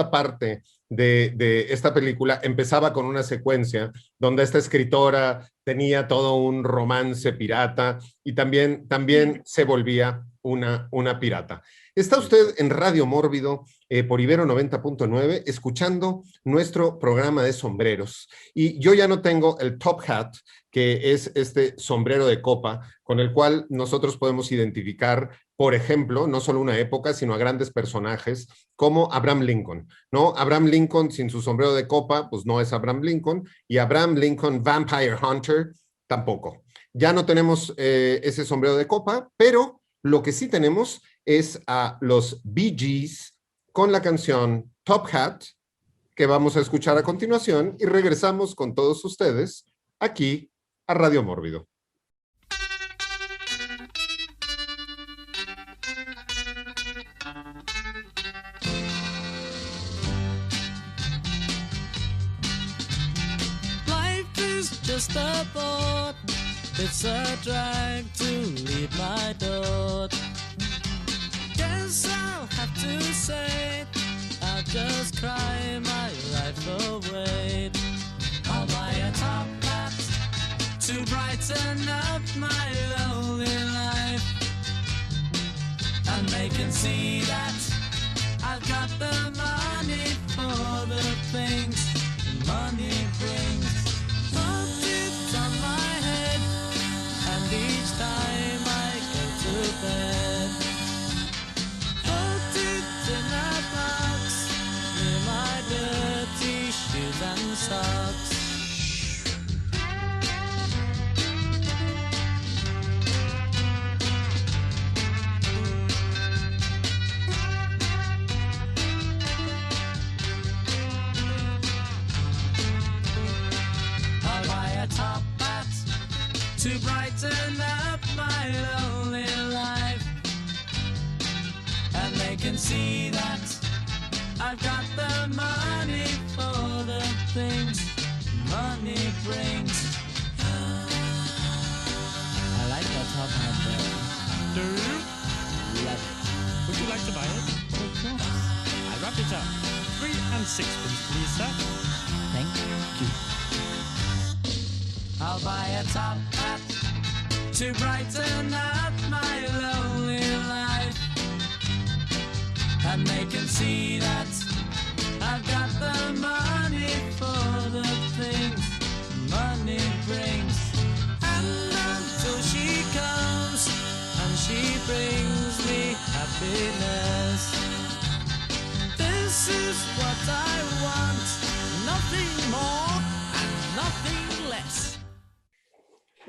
parte de esta película empezaba con una secuencia donde esta escritora tenía todo un romance pirata y también se volvía una pirata. Está usted en Radio Mórbido por Ibero 90.9 escuchando nuestro programa de sombreros. Y yo ya no tengo el top hat, que es este sombrero de copa con el cual nosotros podemos identificar, por ejemplo, no solo una época, sino a grandes personajes como Abraham Lincoln, ¿no? Abraham Lincoln sin su sombrero de copa, pues no es Abraham Lincoln, y Abraham Lincoln Vampire Hunter tampoco. Ya no tenemos ese sombrero de copa, pero lo que sí tenemos es a los Bee Gees con la canción Top Hat, que vamos a escuchar a continuación, y regresamos con todos ustedes aquí a Radio Mórbido. Life is just a thought, it's a drag to leave my door. Guess I'll have to say I'll just cry my life away. I'll buy a top hat to brighten up my lonely life, and they can see that I've got the money for the things money brings. Put it on my head, and each time I go to bed, put it in a box near my dirty shoes and socks. I'll buy a top hat to brighten up my lonely life, and they can see that I've got the money for the things money brings. I like that top hat there. Do you? Love it. Would you like to buy it? Of course. I'll wrap it up. 3 and 6pence, please, sir. Thank you. I'll buy a top hat to brighten up my lonely life, and they can see that I've got the money for the things money brings. And until she comes and she brings me happiness, this is what I want, nothing more and nothing less.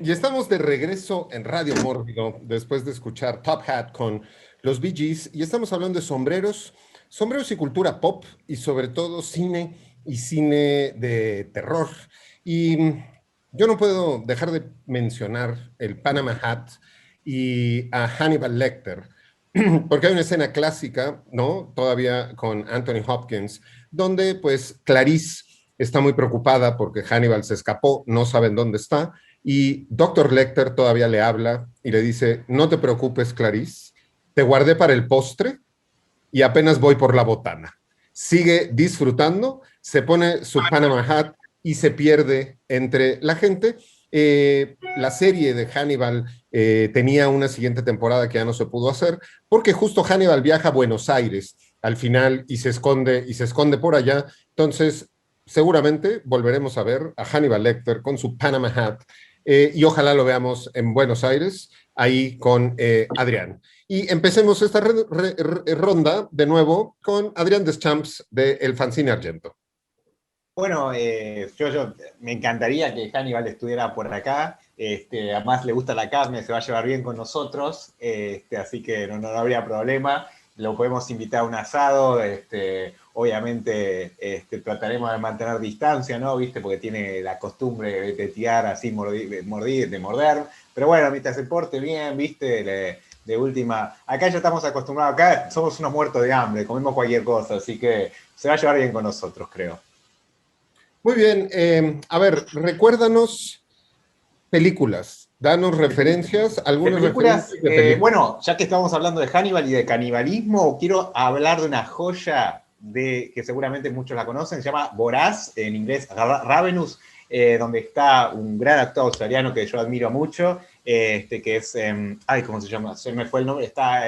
Y estamos de regreso en Radio Mórbido después de escuchar Top Hat con los Bee Gees, y estamos hablando de sombreros y cultura pop, y sobre todo cine y cine de terror. Y yo no puedo dejar de mencionar el Panama Hat y a Hannibal Lecter, porque hay una escena clásica, ¿no? Todavía con Anthony Hopkins, donde pues Clarice está muy preocupada porque Hannibal se escapó, no saben dónde está, y Dr. Lecter todavía le habla y le dice: no te preocupes, Clarice, te guardé para el postre y apenas voy por la botana. Sigue disfrutando, se pone su Panama Hat y se pierde entre la gente. La serie de Hannibal tenía una siguiente temporada que ya no se pudo hacer, porque justo Hannibal viaja a Buenos Aires al final y se esconde por allá. Entonces, seguramente volveremos a ver a Hannibal Lecter con su Panama Hat, y ojalá lo veamos en Buenos Aires, ahí con Adrián. Y empecemos esta ronda de nuevo con Adrián Deschamps de El Fanzine Argento. Bueno, yo me encantaría que Hannibal estuviera por acá. Además le gusta la carne, se va a llevar bien con nosotros, así que no habría problema. Lo podemos invitar a un asado, obviamente trataremos de mantener distancia, ¿no? ¿Viste? Porque tiene la costumbre de tetear así, de morder. Pero bueno, mientras se porte bien, ¿viste? De última, acá ya estamos acostumbrados, acá somos unos muertos de hambre, comemos cualquier cosa, así que se va a llevar bien con nosotros, creo. Muy bien, a ver, recuérdanos películas, danos referencias, algunas películas, referencias de películas. Bueno, ya que estamos hablando de Hannibal y de canibalismo, quiero hablar de una joya que seguramente muchos la conocen, se llama Voraz, en inglés Ravenous, donde está un gran actor australiano que yo admiro mucho, que es, ¿cómo se llama? Se me fue el nombre, está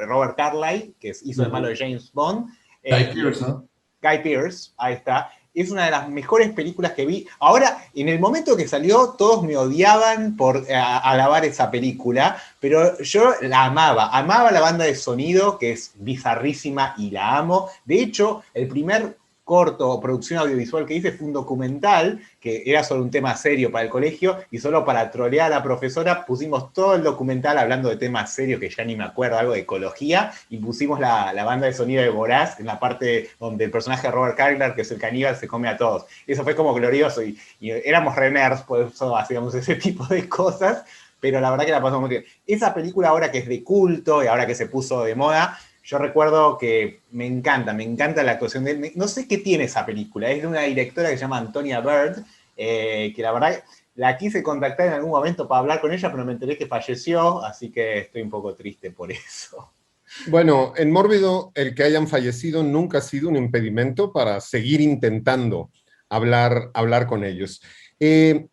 Robert Carlyle, que hizo el malo de James Bond. Guy Pearce, ¿no? Guy Pearce, ahí está. Es una de las mejores películas que vi. Ahora, en el momento que salió, todos me odiaban por alabar esa película, pero yo la amaba. Amaba la banda de sonido, que es bizarrísima y la amo. De hecho, el primer corto o producción audiovisual que hice fue un documental que era sobre un tema serio para el colegio y solo para trolear a la profesora pusimos todo el documental hablando de temas serios que ya ni me acuerdo, algo de ecología, y pusimos la banda de sonido de Voraz en la parte donde el personaje de Robert Carlyle, que es el caníbal, se come a todos. Eso fue como glorioso y éramos re nerds, por eso hacíamos ese tipo de cosas, pero la verdad que la pasamos muy bien. Esa película ahora que es de culto y ahora que se puso de moda, yo recuerdo que me encanta la actuación de él. No sé qué tiene esa película, es de una directora que se llama Antonia Bird, que la verdad la quise contactar en algún momento para hablar con ella, pero me enteré que falleció, así que estoy un poco triste por eso. Bueno, en Mórbido, el que hayan fallecido nunca ha sido un impedimento para seguir intentando hablar con ellos.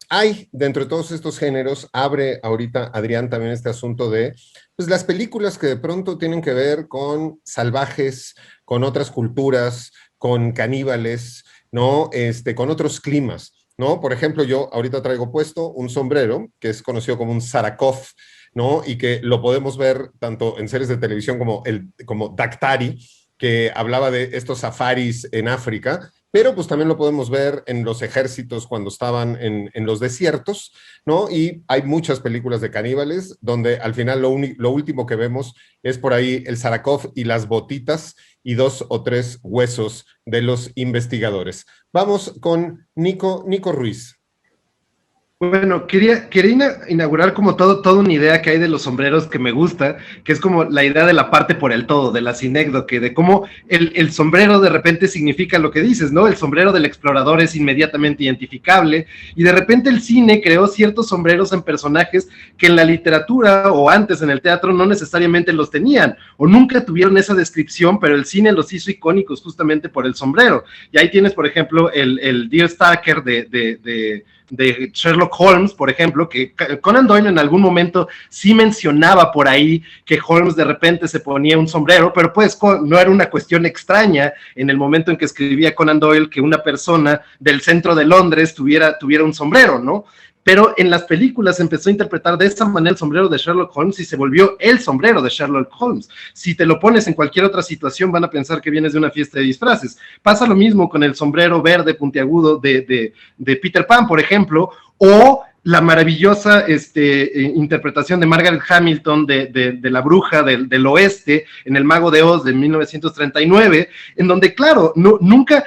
Hay, dentro de todos estos géneros, abre ahorita Adrián también este asunto de pues, las películas que de pronto tienen que ver con salvajes, con otras culturas, con caníbales, ¿no? Con otros climas, ¿no? Por ejemplo, yo ahorita traigo puesto un sombrero que es conocido como un Sarakov, ¿no? Y que lo podemos ver tanto en series de televisión como Daktari, que hablaba de estos safaris en África, pero pues también lo podemos ver en los ejércitos cuando estaban en los desiertos, ¿no? Y hay muchas películas de caníbales donde al final lo último que vemos es por ahí el Sarakov y las botitas y 2 o 3 huesos de los investigadores. Vamos con Nico Ruiz. Bueno, quería inaugurar como toda una idea que hay de los sombreros que me gusta, que es como la idea de la parte por el todo, de la sinécdoque, de cómo el sombrero de repente significa lo que dices, ¿no? El sombrero del explorador es inmediatamente identificable, y de repente el cine creó ciertos sombreros en personajes que en la literatura o antes en el teatro no necesariamente los tenían, o nunca tuvieron esa descripción, pero el cine los hizo icónicos justamente por el sombrero. Y ahí tienes, por ejemplo, el Deer Stalker de Sherlock Holmes, por ejemplo, que Conan Doyle en algún momento sí mencionaba por ahí que Holmes de repente se ponía un sombrero, pero pues no era una cuestión extraña en el momento en que escribía Conan Doyle que una persona del centro de Londres tuviera un sombrero, ¿no? Pero en las películas se empezó a interpretar de esta manera el sombrero de Sherlock Holmes y se volvió el sombrero de Sherlock Holmes. Si te lo pones en cualquier otra situación van a pensar que vienes de una fiesta de disfraces. Pasa lo mismo con el sombrero verde puntiagudo de Peter Pan, por ejemplo, o la maravillosa interpretación de Margaret Hamilton de la bruja del oeste en El Mago de Oz de 1939, en donde, claro, nunca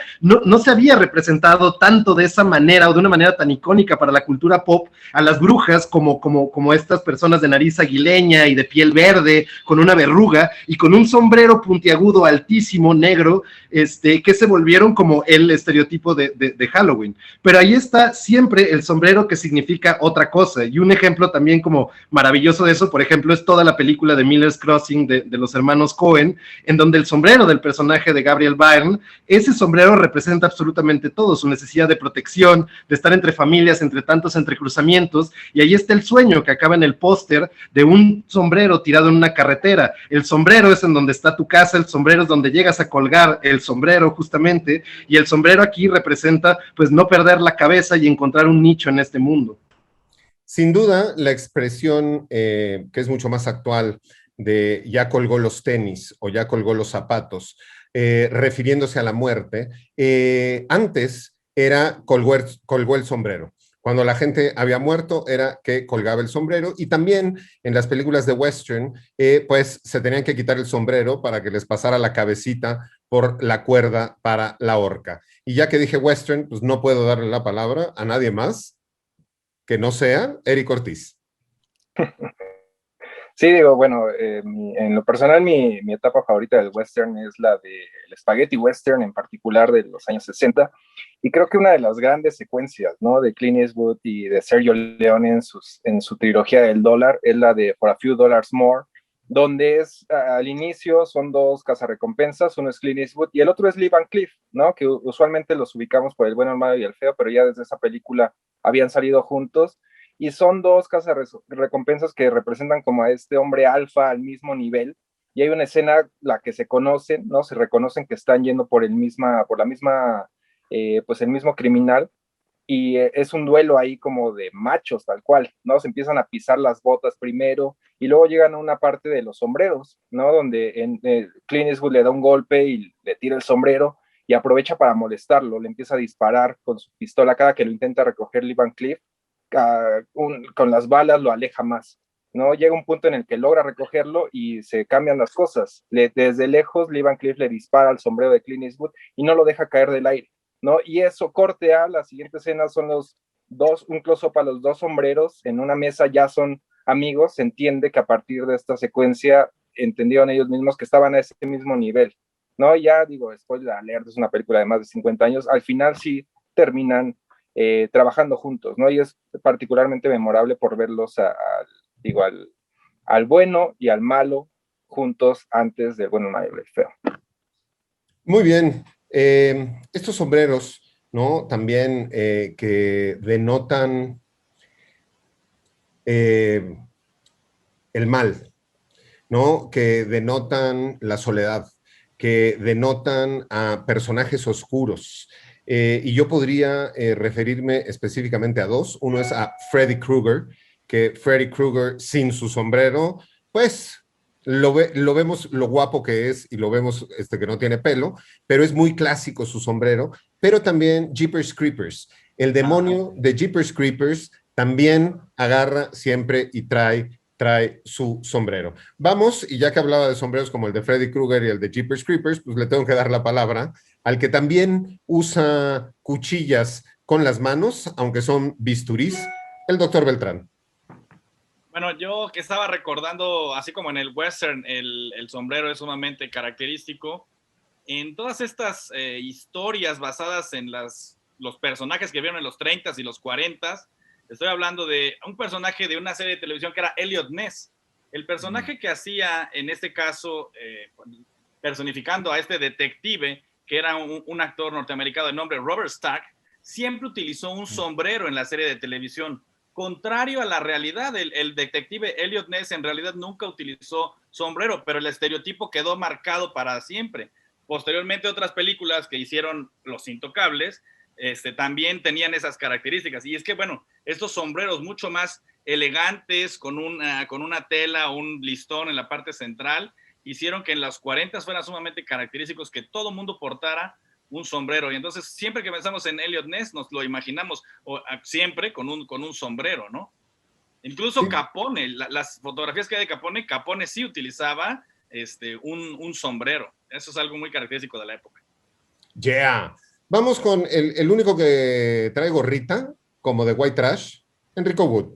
se había representado tanto de esa manera o de una manera tan icónica para la cultura pop a las brujas como estas personas de nariz aguileña y de piel verde, con una verruga y con un sombrero puntiagudo altísimo, negro, que se volvieron como el estereotipo de Halloween. Pero ahí está siempre el sombrero que significa parezca otra cosa. Y un ejemplo también como maravilloso de eso, por ejemplo, es toda la película de Miller's Crossing de los hermanos Coen, en donde el sombrero del personaje de Gabriel Byrne, ese sombrero representa absolutamente todo, su necesidad de protección, de estar entre familias, entre tantos entrecruzamientos, y ahí está el sueño que acaba en el póster de un sombrero tirado en una carretera. El sombrero es en donde está tu casa, el sombrero es donde llegas a colgar el sombrero justamente, y el sombrero aquí representa pues no perder la cabeza y encontrar un nicho en este mundo. Sin duda, la expresión que es mucho más actual de ya colgó los tenis o ya colgó los zapatos, refiriéndose a la muerte, antes era colgó el sombrero. Cuando la gente había muerto era que colgaba el sombrero, y también en las películas de western, pues se tenían que quitar el sombrero para que les pasara la cabecita por la cuerda para la horca. Y ya que dije western, pues no puedo darle la palabra a nadie más que no sea Eric Ortiz. Sí, digo, bueno, en lo personal mi etapa favorita del western es la del spaghetti western, en particular de los años 60, y creo que una de las grandes secuencias, ¿no?, de Clint Eastwood y de Sergio Leone en su trilogía del dólar es la de For a Few Dollars More, donde al inicio son dos cazarrecompensas, uno es Clint Eastwood y el otro es Lee Van Cleef, ¿no?, que usualmente los ubicamos por El bueno, el malo y el feo, pero ya desde esa película habían salido juntos. Y son dos cazarrecompensas que representan como a este hombre alfa al mismo nivel. Y hay una escena, la que se conocen, ¿no? Se reconocen que están yendo por el mismo criminal. Y es un duelo ahí como de machos, tal cual, ¿no? Se empiezan a pisar las botas primero y luego llegan a una parte de los sombreros, ¿no? Donde Clint Eastwood le da un golpe y le tira el sombrero y aprovecha para molestarlo. Le empieza a disparar con su pistola cada que lo intenta recoger Lee Van Cleef. Con las balas lo aleja más, ¿no? Llega un punto en el que logra recogerlo y se cambian las cosas. Desde lejos, Lee Van Cleef le dispara al sombrero de Clint Eastwood y no lo deja caer del aire, ¿no? Y eso, corte a la siguiente escena, son un close-up a los dos sombreros en una mesa, ya son amigos. Se entiende que a partir de esta secuencia entendieron ellos mismos que estaban a ese mismo nivel, ¿no? Ya digo, spoiler alert, es una película de más de 50 años, al final sí terminan trabajando juntos, ¿no? Y es particularmente memorable por verlos al bueno y al malo juntos antes del bueno, malo y el feo. Muy bien. Estos sombreros, ¿no? También que denotan el mal, ¿no? Que denotan la soledad, que denotan a personajes oscuros. Y yo podría referirme específicamente a dos. Uno es a Freddy Krueger, que Freddy Krueger sin su sombrero, pues lo vemos lo guapo que es y lo vemos que no tiene pelo, pero es muy clásico su sombrero. Pero también Jeepers Creepers. El demonio de Jeepers Creepers también agarra siempre y trae su sombrero. Vamos, y ya que hablaba de sombreros como el de Freddy Krueger y el de Jeepers Creepers, pues le tengo que dar la palabra al que también usa cuchillas con las manos, aunque son bisturís, el doctor Beltrán. Bueno, yo que estaba recordando, así como en el western, el sombrero es sumamente característico. En todas estas historias basadas en los personajes que vieron en los 30s y los 40s, estoy hablando de un personaje de una serie de televisión que era Elliot Ness. El personaje que hacía, en este caso, personificando a este detective, que era un actor norteamericano de nombre Robert Stack, siempre utilizó un sombrero en la serie de televisión. Contrario a la realidad, el detective Elliot Ness en realidad nunca utilizó sombrero, pero el estereotipo quedó marcado para siempre. Posteriormente, otras películas que hicieron Los Intocables, también tenían esas características. Y es que, bueno, estos sombreros mucho más elegantes, con una tela o un listón en la parte central, hicieron que en los 40 fueran sumamente característicos, que todo mundo portara un sombrero. Y entonces, siempre que pensamos en Elliot Ness, nos lo imaginamos siempre con un sombrero, ¿no? Incluso sí. Capone, las fotografías que hay de Capone sí utilizaba un sombrero. Eso es algo muy característico de la época. Yeah. Vamos con el único que trae gorrita, como de white trash, Enrico Wood.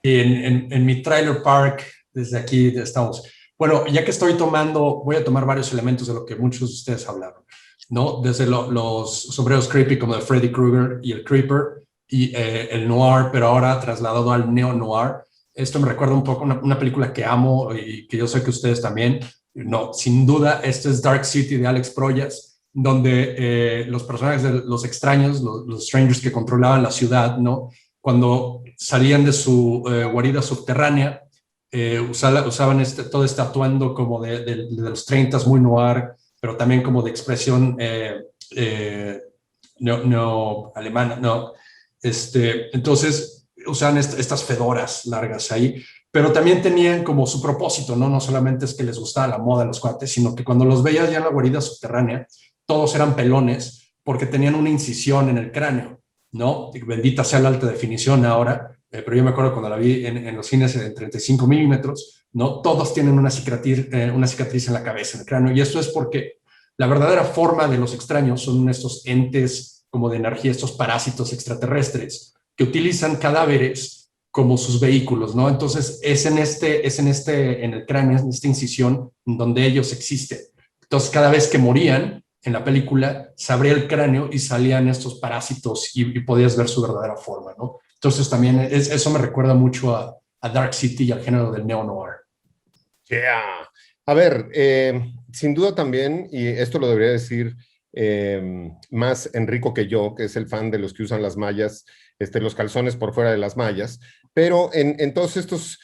Y en mi trailer park, desde aquí estamos. Bueno, ya que voy a tomar varios elementos de lo que muchos de ustedes hablaron, ¿no? Desde los sombreros creepy como de Freddy Krueger y el Creeper, y el noir, pero ahora trasladado al neo-noir. Esto me recuerda un poco una película que amo y que yo sé que ustedes también. No, sin duda, este es Dark City de Alex Proyas, donde los personajes de los extraños, los strangers que controlaban la ciudad, ¿no? Cuando salían de su guarida subterránea, usaban todo este atuendo como de los 30 muy noir, pero también como de expresión no alemana, no. Entonces usaban estas fedoras largas ahí, pero también tenían como su propósito, ¿no? No solamente es que les gustaba la moda a los cuates, sino que cuando los veías ya en la guarida subterránea, todos eran pelones porque tenían una incisión en el cráneo, ¿no? Bendita sea la alta definición ahora, pero yo me acuerdo cuando la vi en los cines en 35 milímetros, ¿no? Todos tienen una cicatriz en la cabeza, en el cráneo, y esto es porque la verdadera forma de los extraños son estos entes como de energía, estos parásitos extraterrestres que utilizan cadáveres como sus vehículos, ¿no? Entonces es en el cráneo, en esta incisión donde ellos existen. Entonces cada vez que morían en la película, se abría el cráneo y salían estos parásitos y podías ver su verdadera forma, ¿no? Entonces también eso me recuerda mucho a Dark City y al género del neo-noir. Yeah. A ver, sin duda también, y esto lo debería decir más Enrico que yo, que es el fan de los que usan las mallas, los calzones por fuera de las mallas, pero en todos estos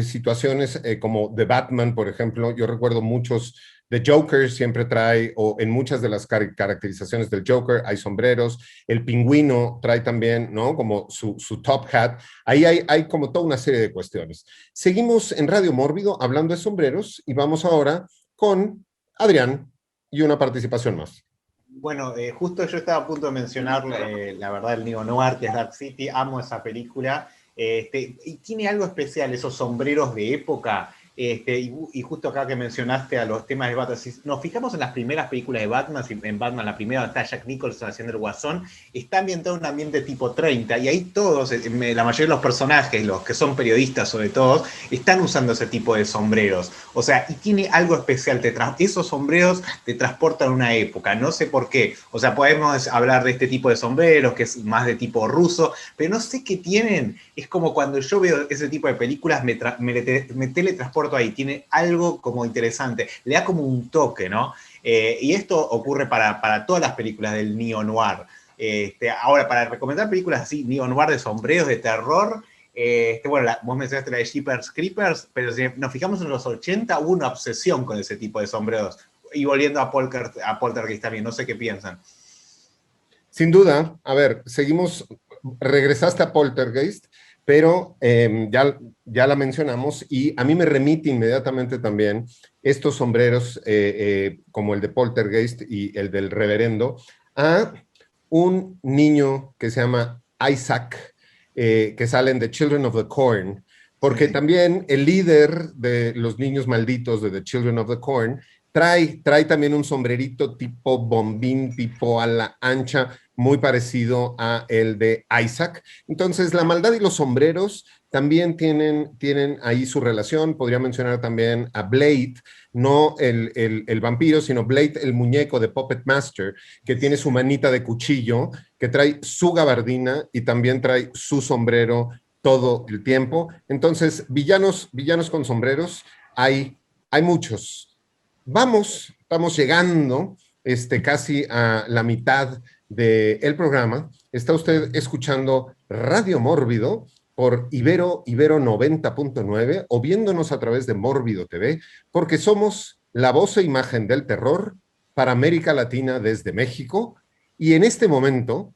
situaciones como The Batman, por ejemplo, yo recuerdo muchos. The Joker siempre trae, o en muchas de las caracterizaciones del Joker, hay sombreros. El Pingüino trae también, ¿no? Como su top hat. Ahí hay como toda una serie de cuestiones. Seguimos en Radio Mórbido hablando de sombreros y vamos ahora con Adrián y una participación más. Bueno, justo yo estaba a punto de mencionar, la verdad, el neo-noir, que es Dark City. Amo esa película. Y tiene algo especial, esos sombreros de época. Y justo acá que mencionaste a los temas de Batman, si nos fijamos en las primeras películas de Batman, en Batman la primera está Jack Nicholson haciendo el Guasón, está ambientado en un ambiente tipo 30, y ahí todos, la mayoría de los personajes, los que son periodistas sobre todo, están usando ese tipo de sombreros. O sea, y tiene algo especial, esos sombreros te transportan a una época, no sé por qué. O sea, podemos hablar de este tipo de sombreros, que es más de tipo ruso, pero no sé qué tienen. Es como cuando yo veo ese tipo de películas, me teletransporto ahí, tiene algo como interesante, le da como un toque, ¿no? Y esto ocurre para todas las películas del neo-noir. Ahora, para recomendar películas así, neo-noir de sombreros, de terror, bueno, vos mencionaste la de Jeepers Creepers, pero si nos fijamos en los 80 hubo una obsesión con ese tipo de sombreros. Y volviendo a Poltergeist también, no sé qué piensan. Sin duda, a ver, regresaste a Poltergeist, pero ya la mencionamos y a mí me remite inmediatamente también estos sombreros como el de Poltergeist y el del reverendo a un niño que se llama Isaac, que salen de Children of the Corn, porque también el líder de los niños malditos de The Children of the Corn trae también un sombrerito tipo bombín, tipo ala ancha, muy parecido a el de Isaac. Entonces, la maldad y los sombreros también tienen ahí su relación. Podría mencionar también a Blade, no el vampiro, sino Blade, el muñeco de Puppet Master, que tiene su manita de cuchillo, que trae su gabardina y también trae su sombrero todo el tiempo. Entonces, villanos con sombreros, hay muchos. Estamos llegando casi a la mitad del programa. Está usted escuchando Radio Mórbido por Ibero 90.9 o viéndonos a través de Mórbido TV, porque somos la voz e imagen del terror para América Latina desde México. Y en este momento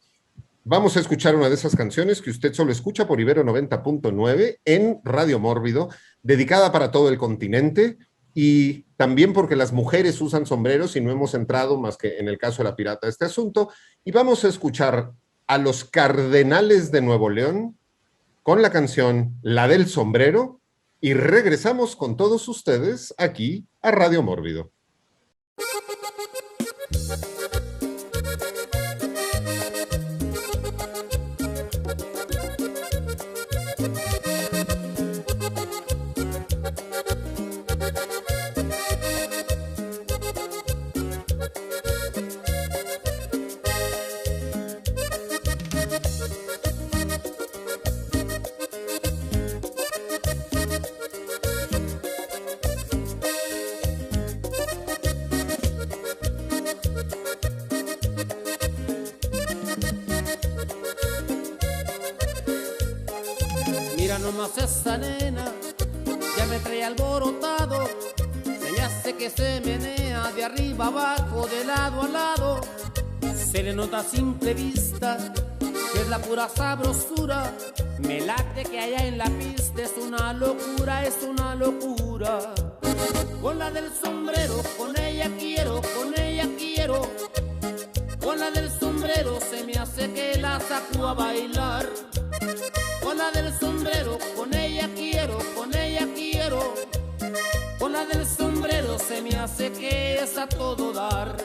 vamos a escuchar una de esas canciones que usted solo escucha por Ibero 90.9 en Radio Mórbido, dedicada para todo el continente. Y también porque las mujeres usan sombreros y no hemos entrado más que en el caso de la pirata este asunto. Y vamos a escuchar a los Cardenales de Nuevo León con la canción La del Sombrero y regresamos con todos ustedes aquí a Radio Mórbido. Mira nomás esa nena, ya me trae alborotado. Se me hace que se menea de arriba abajo, de lado a lado. Se le nota a simple vista que es la pura sabrosura. Me late que allá en la pista es una locura, es una locura. Con la del sombrero, con ella quiero, con ella quiero. Con la del sombrero se me hace que la saco a bailar. Con la del sombrero, con ella quiero, con ella quiero. Con la del sombrero se me hace que es a todo dar.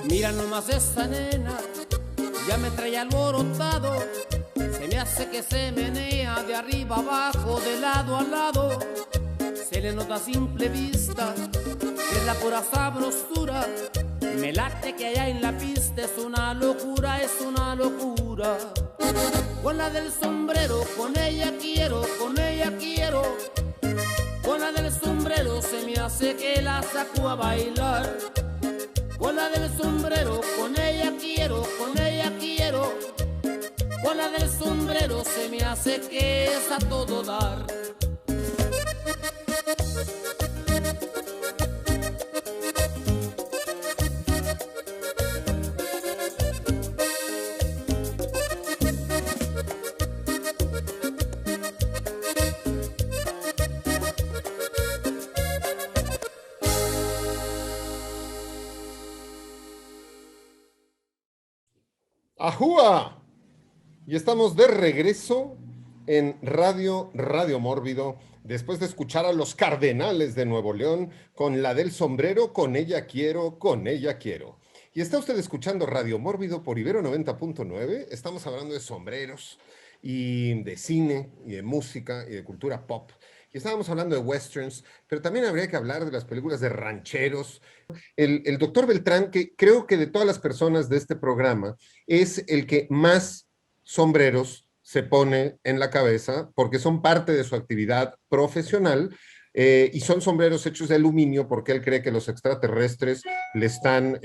Mira nomás esa nena, ya me trae alborotado. Se me hace que se menea de arriba abajo, de lado a lado. Se le nota a simple vista que es la pura sabrosura. Me late que allá en la pista es una locura, es una locura. Con la del sombrero, con ella quiero, con ella quiero. Con la del sombrero se me hace que la saco a bailar. Con la del sombrero, con ella quiero, con ella quiero. Con la del sombrero se me hace que es a todo dar. ¡Ajúa! Y estamos de regreso en Radio Mórbido, después de escuchar a los Cardenales de Nuevo León con la del sombrero, con ella quiero, con ella quiero. Y está usted escuchando Radio Mórbido por Ibero 90.9. Estamos hablando de sombreros y de cine y de música y de cultura pop. Y estábamos hablando de westerns, pero también habría que hablar de las películas de rancheros. El doctor Beltrán, que creo que de todas las personas de este programa, es el que más sombreros se pone en la cabeza porque son parte de su actividad profesional, y son sombreros hechos de aluminio porque él cree que los extraterrestres le están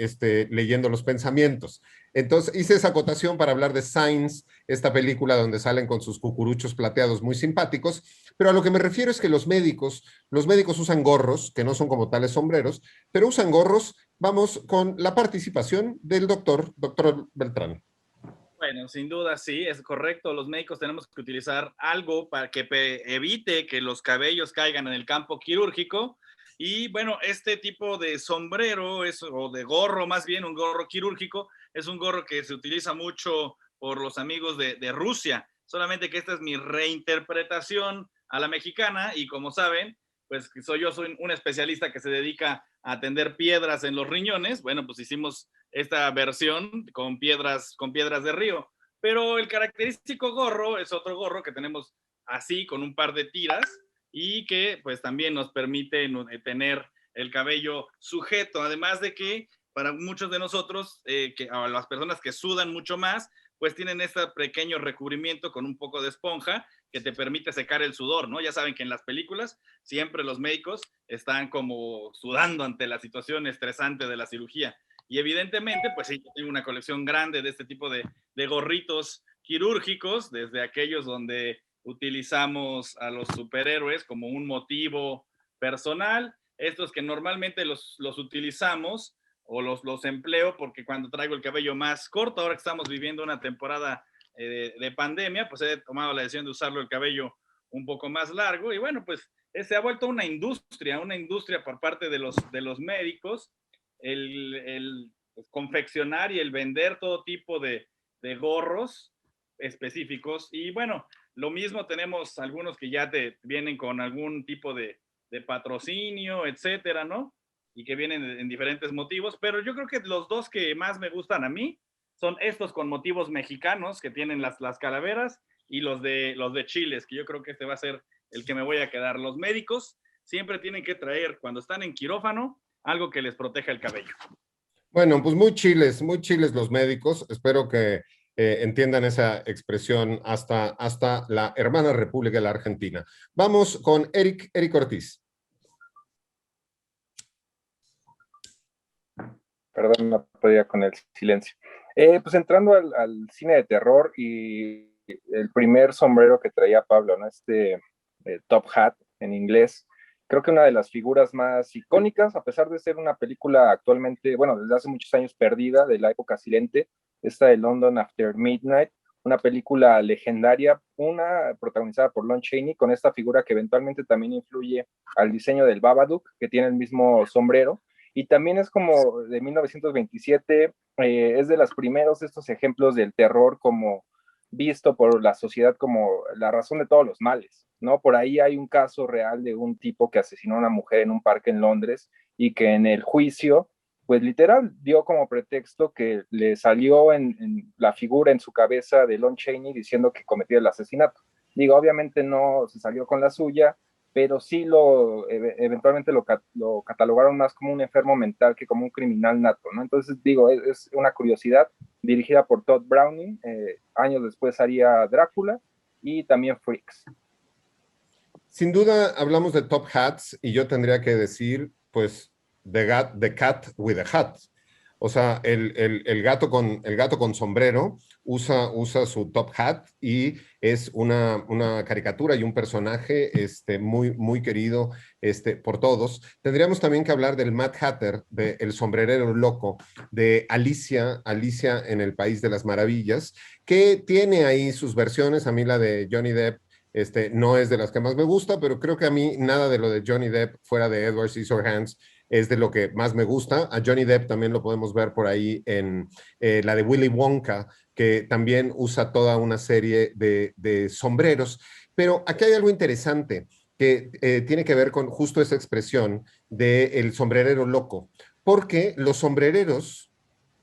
leyendo los pensamientos. Entonces hice esa acotación para hablar de Signs, esta película donde salen con sus cucuruchos plateados muy simpáticos, pero a lo que me refiero es que los médicos usan gorros, que no son como tales sombreros, pero usan gorros. Vamos con la participación del doctor Beltrán. Bueno, sin duda sí, es correcto. Los médicos tenemos que utilizar algo para que evite que los cabellos caigan en el campo quirúrgico. Y bueno, este tipo de sombrero o de gorro, más bien un gorro quirúrgico, es un gorro que se utiliza mucho por los amigos de Rusia. Solamente que esta es mi reinterpretación a la mexicana y como saben, pues soy un especialista que se dedica a atender piedras en los riñones. Bueno, pues hicimos esta versión con piedras de río. Pero el característico gorro es otro gorro que tenemos así con un par de tiras y que pues también nos permite tener el cabello sujeto. Además de que para muchos de nosotros, a las personas que sudan mucho más, pues tienen este pequeño recubrimiento con un poco de esponja que te permite secar el sudor, ¿no? Ya saben que en las películas siempre los médicos están como sudando ante la situación estresante de la cirugía. Y evidentemente, pues sí, yo tengo una colección grande de este tipo de gorritos quirúrgicos, desde aquellos donde utilizamos a los superhéroes como un motivo personal, estos que normalmente los utilizamos o los empleo porque cuando traigo el cabello más corto, ahora que estamos viviendo una temporada de pandemia, pues he tomado la decisión de usarlo el cabello un poco más largo y bueno, pues se ha vuelto una industria por parte de los médicos, el confeccionar y el vender todo tipo de gorros específicos. Y bueno, lo mismo tenemos algunos que ya te vienen con algún tipo de patrocinio, etcétera, ¿no? y que vienen en diferentes motivos, pero yo creo que los dos que más me gustan a mí son estos con motivos mexicanos que tienen las calaveras y los de chiles, que yo creo que este va a ser el que me voy a quedar. Los médicos siempre tienen que traer, cuando están en quirófano, algo que les proteja el cabello. Bueno, pues muy chiles los médicos. Espero que entiendan esa expresión hasta la hermana República de la Argentina. Vamos con Eric Ortiz. Perdón, no podía con el silencio. Pues entrando al cine de terror y el primer sombrero que traía Pablo, ¿no? Top Hat en inglés, creo que una de las figuras más icónicas, a pesar de ser una película actualmente, bueno, desde hace muchos años perdida de la época silente, esta de London After Midnight, una película legendaria, una protagonizada por Lon Chaney, con esta figura que eventualmente también influye al diseño del Babadook, que tiene el mismo sombrero, y también es como de 1927, es de los primeros de estos ejemplos del terror como visto por la sociedad como la razón de todos los males, ¿no? Por ahí hay un caso real de un tipo que asesinó a una mujer en un parque en Londres y que en el juicio, pues literal, dio como pretexto que le salió en la figura en su cabeza de Lon Chaney diciendo que cometió el asesinato. Digo, obviamente no se salió con la suya, pero sí eventualmente lo catalogaron más como un enfermo mental que como un criminal nato, ¿no? Entonces, digo, es una curiosidad, dirigida por Todd Browning, años después haría Drácula y también Freaks. Sin duda hablamos de Top Hats y yo tendría que decir, pues, the cat with a hat. O sea, el gato con sombrero usa su top hat y es una caricatura y un personaje muy querido por todos. Tendríamos también que hablar del Mad Hatter, de El Sombrerero Loco, de Alicia en el País de las Maravillas, que tiene ahí sus versiones. A mí la de Johnny Depp no es de las que más me gusta, pero creo que a mí nada de lo de Johnny Depp fuera de Edward Scissorhands es de lo que más me gusta. A Johnny Depp también lo podemos ver por ahí en la de Willy Wonka, que también usa toda una serie de sombreros. Pero aquí hay algo interesante que tiene que ver con justo esa expresión del sombrerero loco, porque los sombrereros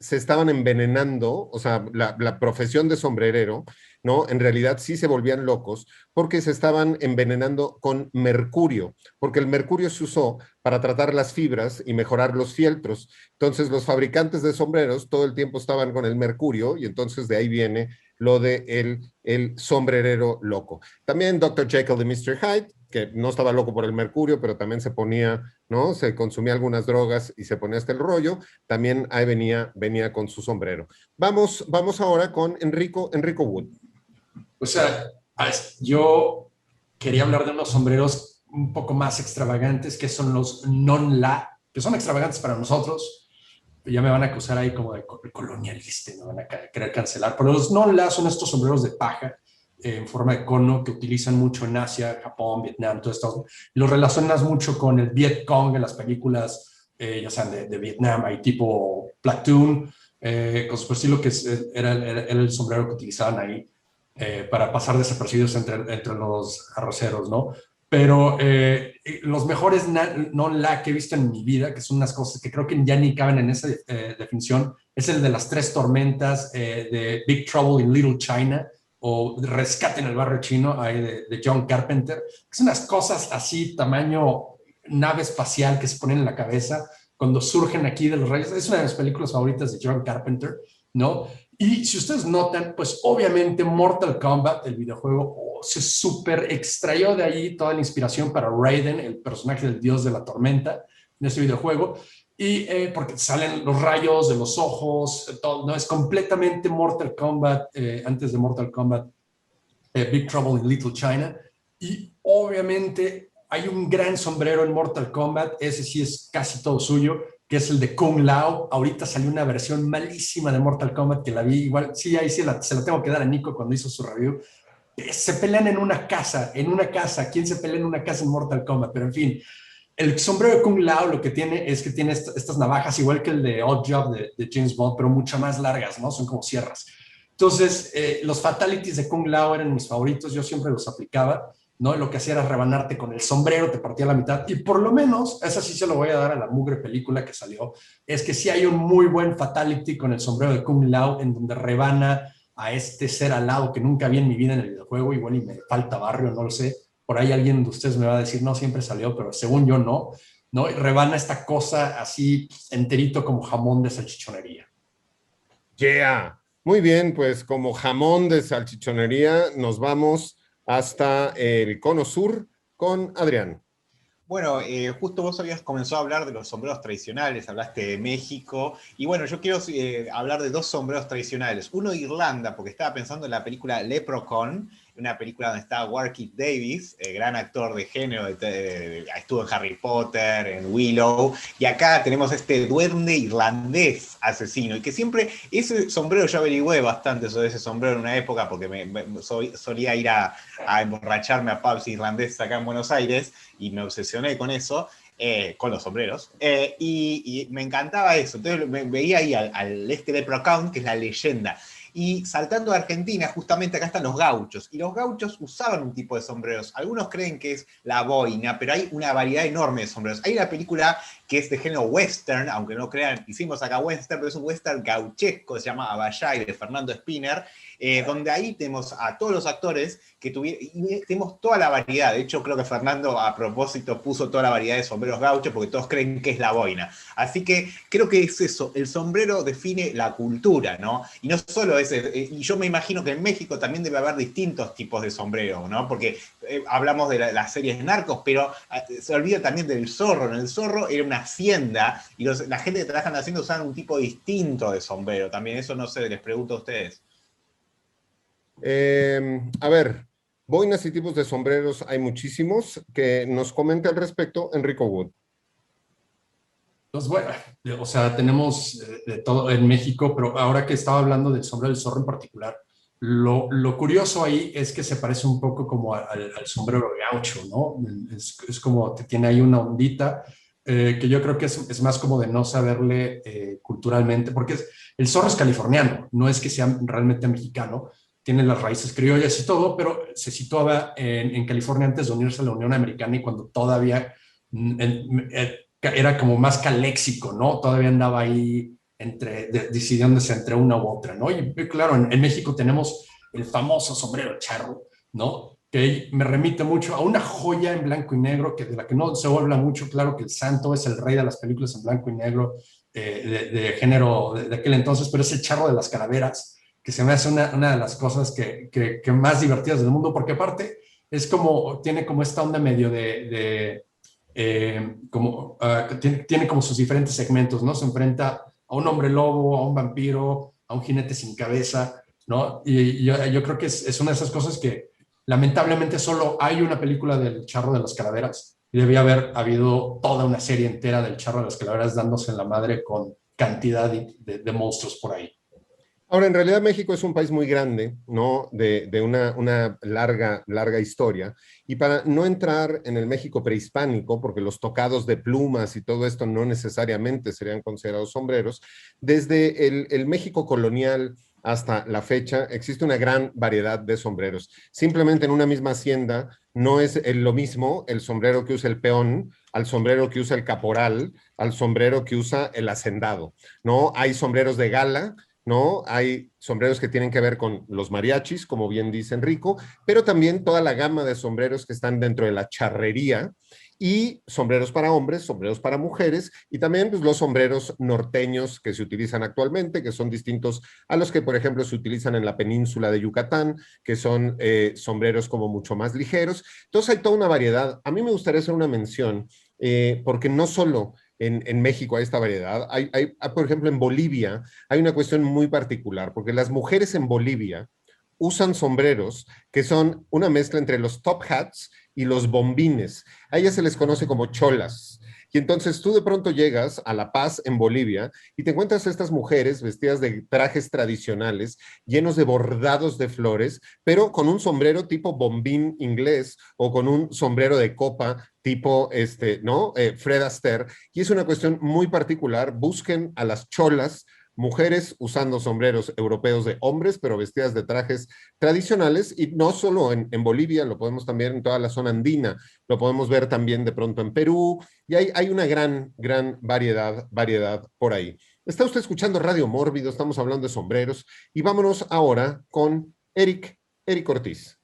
se estaban envenenando, o sea, la profesión de sombrerero, ¿no? En realidad sí se volvían locos porque se estaban envenenando con mercurio, porque el mercurio se usó para tratar las fibras y mejorar los fieltros. Entonces los fabricantes de sombreros todo el tiempo estaban con el mercurio y entonces de ahí viene lo de el sombrerero loco. También Dr. Jekyll y Mr. Hyde, que no estaba loco por el mercurio, pero también se ponía, ¿no? Se consumía algunas drogas y se ponía hasta el rollo, también ahí venía con su sombrero. Vamos ahora con Enrico Wood. O sea, yo quería hablar de unos sombreros un poco más extravagantes, que son los non-la, que son extravagantes para nosotros. Ya me van a acusar ahí como de colonialista, me van a querer cancelar, pero los non-la son estos sombreros de paja en forma de cono que utilizan mucho en Asia, Japón, Vietnam, todo esto. Los relacionas mucho con el Viet Cong en las películas, ya sean de Vietnam, hay tipo Platoon, con su estilo que era el sombrero que utilizaban ahí para pasar desapercibidos entre los arroceros, ¿no? Pero los mejores non-la que he visto en mi vida, que son unas cosas que creo que ya ni caben en esa definición, es el de las tres tormentas de Big Trouble in Little China, o Rescate en el Barrio Chino, ahí de John Carpenter, que son unas cosas así, tamaño nave espacial que se ponen en la cabeza cuando surgen aquí de los rayos. Es una de mis películas favoritas de John Carpenter, ¿no? Y si ustedes notan, pues obviamente Mortal Kombat, el videojuego, se súper extrayó de ahí toda la inspiración para Raiden, el personaje del dios de la tormenta, en ese videojuego. Y porque salen los rayos de los ojos, todo, ¿no? Es completamente Mortal Kombat, antes de Mortal Kombat, Big Trouble in Little China. Y obviamente hay un gran sombrero en Mortal Kombat, ese sí es casi todo suyo, que es el de Kung Lao. Ahorita salió una versión malísima de Mortal Kombat que la vi igual, sí, ahí sí se la tengo que dar a Nico cuando hizo su review. Se pelean en una casa. ¿Quién se pelea en una casa en Mortal Kombat? Pero en fin, el sombrero de Kung Lao lo que tiene es que tiene estas navajas, igual que el de Odd Job de James Bond, pero mucho más largas, ¿no? Son como sierras. Entonces, los fatalities de Kung Lao eran mis favoritos, yo siempre los aplicaba. ¿no? Lo que hacía era rebanarte con el sombrero, te partía la mitad, y por lo menos, esa sí se lo voy a dar a la mugre película que salió, es que sí hay un muy buen fatality con el sombrero de Kung Lao, en donde rebana a este ser alado que nunca vi en mi vida en el videojuego, igual y me falta barrio, no lo sé, por ahí alguien de ustedes me va a decir, no, siempre salió, pero según yo no, ¿no? Y rebana esta cosa así enterito como jamón de salchichonería. Yeah. Muy bien, pues como jamón de salchichonería, nos vamos hasta el Cono Sur con Adrián. Bueno, justo vos habías comenzado a hablar de los sombreros tradicionales, hablaste de México, y bueno, yo quiero hablar de dos sombreros tradicionales. Uno de Irlanda, porque estaba pensando en la película Leprechaun, una película donde está Warwick Davis, gran actor de género, estuvo en Harry Potter, en Willow, y acá tenemos este duende irlandés asesino, y que siempre, ese sombrero yo averigüé bastante sobre ese sombrero en una época, porque solía ir a emborracharme a pubs irlandeses acá en Buenos Aires, y me obsesioné con eso, con los sombreros, y me encantaba eso. Entonces me veía ahí al Leprechaun, que es la leyenda. Y saltando a Argentina, justamente acá están los gauchos. Y los gauchos usaban un tipo de sombreros. Algunos creen que es la boina, pero hay una variedad enorme de sombreros. Hay una película que es de género western, aunque no crean, hicimos acá western, pero es un western gauchesco, se llama Abayay, de Fernando Spinner, donde ahí tenemos a todos los actores que y tenemos toda la variedad. De hecho, creo que Fernando a propósito puso toda la variedad de sombreros gauchos porque todos creen que es la boina. Así que creo que es eso, el sombrero define la cultura, ¿no? Y no solo ese, y yo me imagino que en México también debe haber distintos tipos de sombrero, ¿no? Porque hablamos de las series narcos, pero se olvida también del zorro. En el zorro era una hacienda y la gente que trabaja en la hacienda usaban un tipo distinto de sombrero también. Eso no sé, les pregunto a ustedes. A ver, boinas y tipos de sombreros hay muchísimos. Que nos comente al respecto Enrico Wood. Pues bueno, o sea, tenemos de todo en México, pero ahora que estaba hablando del sombrero del zorro en particular, lo curioso ahí es que se parece un poco como al sombrero gaucho, ¿no? Es como que tiene ahí una ondita, que yo creo que es más como de no saberle culturalmente, porque el zorro es californiano, no es que sea realmente mexicano, tiene las raíces criollas y todo, pero se situaba en California antes de unirse a la Unión Americana y cuando todavía era como más caléxico, ¿no? Todavía andaba ahí decidiéndose entre una u otra, ¿no? Y claro, en México tenemos el famoso sombrero charro, ¿no? Que me remite mucho a una joya en blanco y negro, de la que no se habla mucho. Claro que el santo es el rey de las películas en blanco y negro de género de aquel entonces, pero es el charro de las calaveras, que se me hace una de las cosas que más divertidas del mundo, porque aparte es tiene como esta onda medio tiene como sus diferentes segmentos, ¿no? Se enfrenta a un hombre lobo, a un vampiro, a un jinete sin cabeza, ¿no? Y yo creo que es una de esas cosas que lamentablemente solo hay una película del Charro de las Calaveras y debía haber habido toda una serie entera del Charro de las Calaveras dándose en la madre con cantidad de monstruos por ahí. Ahora, en realidad México es un país muy grande, ¿no? De una larga historia. Y para no entrar en el México prehispánico, porque los tocados de plumas y todo esto no necesariamente serían considerados sombreros, desde el México colonial hasta la fecha existe una gran variedad de sombreros. Simplemente en una misma hacienda no es lo mismo el sombrero que usa el peón, al sombrero que usa el caporal, al sombrero que usa el hacendado, ¿no? Hay sombreros de gala, ¿no? Hay sombreros que tienen que ver con los mariachis, como bien dice Enrico, pero también toda la gama de sombreros que están dentro de la charrería y sombreros para hombres, sombreros para mujeres y también pues, los sombreros norteños que se utilizan actualmente, que son distintos a los que, por ejemplo, se utilizan en la península de Yucatán, que son sombreros como mucho más ligeros. Entonces hay toda una variedad. A mí me gustaría hacer una mención, porque no solo en México hay esta variedad. Por ejemplo, en Bolivia hay una cuestión muy particular, porque las mujeres en Bolivia usan sombreros que son una mezcla entre los top hats y los bombines. A ellas se les conoce como cholas. Y entonces tú de pronto llegas a La Paz, en Bolivia, y te encuentras a estas mujeres vestidas de trajes tradicionales, llenos de bordados de flores, pero con un sombrero tipo bombín inglés o con un sombrero de copa tipo, ¿no? Fred Astaire. Y es una cuestión muy particular. Busquen a las cholas, mujeres usando sombreros europeos de hombres, pero vestidas de trajes tradicionales, y no solo en Bolivia, lo podemos también en toda la zona andina, lo podemos ver también de pronto en Perú, y hay una gran variedad por ahí. Está usted escuchando Radio Mórbido, estamos hablando de sombreros, y vámonos ahora con Eric Ortiz.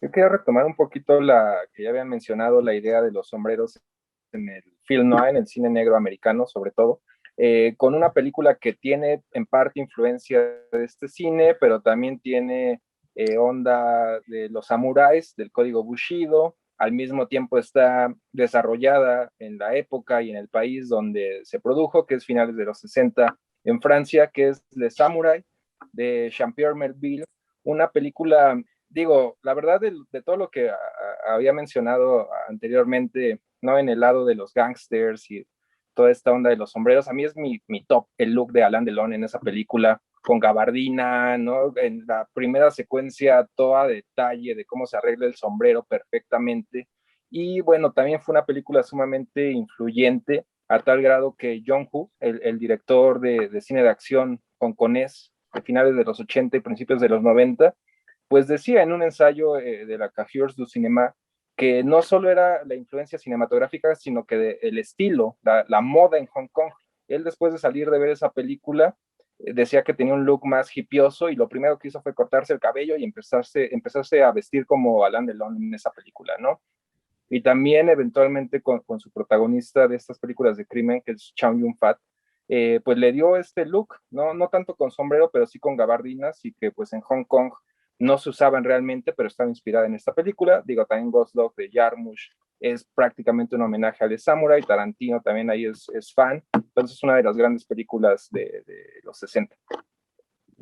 Yo quería retomar un poquito la que ya habían mencionado, la idea de los sombreros en el film noir, en el cine negro americano sobre todo, con una película que tiene en parte influencia de este cine, pero también tiene onda de los samuráis, del código Bushido, al mismo tiempo está desarrollada en la época y en el país donde se produjo, que es finales de los 60 en Francia, que es Le Samurai, de Jean-Pierre Melville, una película, digo, la verdad de todo lo que había mencionado anteriormente, ¿no? En el lado de los gangsters y toda esta onda de los sombreros, a mí es mi top, el look de Alain Delon en esa película, con gabardina, ¿no? En la primera secuencia, todo a detalle de cómo se arregla el sombrero perfectamente. Y bueno, también fue una película sumamente influyente, a tal grado que John Woo, el director de cine de acción hongkonés de finales de los 80 y principios de los 90, pues decía en un ensayo de la Cahors du Cinéma que no solo era la influencia cinematográfica, sino que el estilo, la moda en Hong Kong. Él, después de salir de ver esa película, decía que tenía un look más hipioso, y lo primero que hizo fue cortarse el cabello y empezarse a vestir como Alain Delon en esa película, ¿no? Y también eventualmente con su protagonista de estas películas de crimen, que es Chow Yun-fat, pues le dio este look, no tanto con sombrero, pero sí con gabardinas, y que pues en Hong Kong no se usaban realmente, pero estaba inspirada en esta película. Digo, también Ghost Dog de Jarmusch es prácticamente un homenaje al de Samurai. Tarantino también ahí es fan. Entonces es una de las grandes películas de los 60.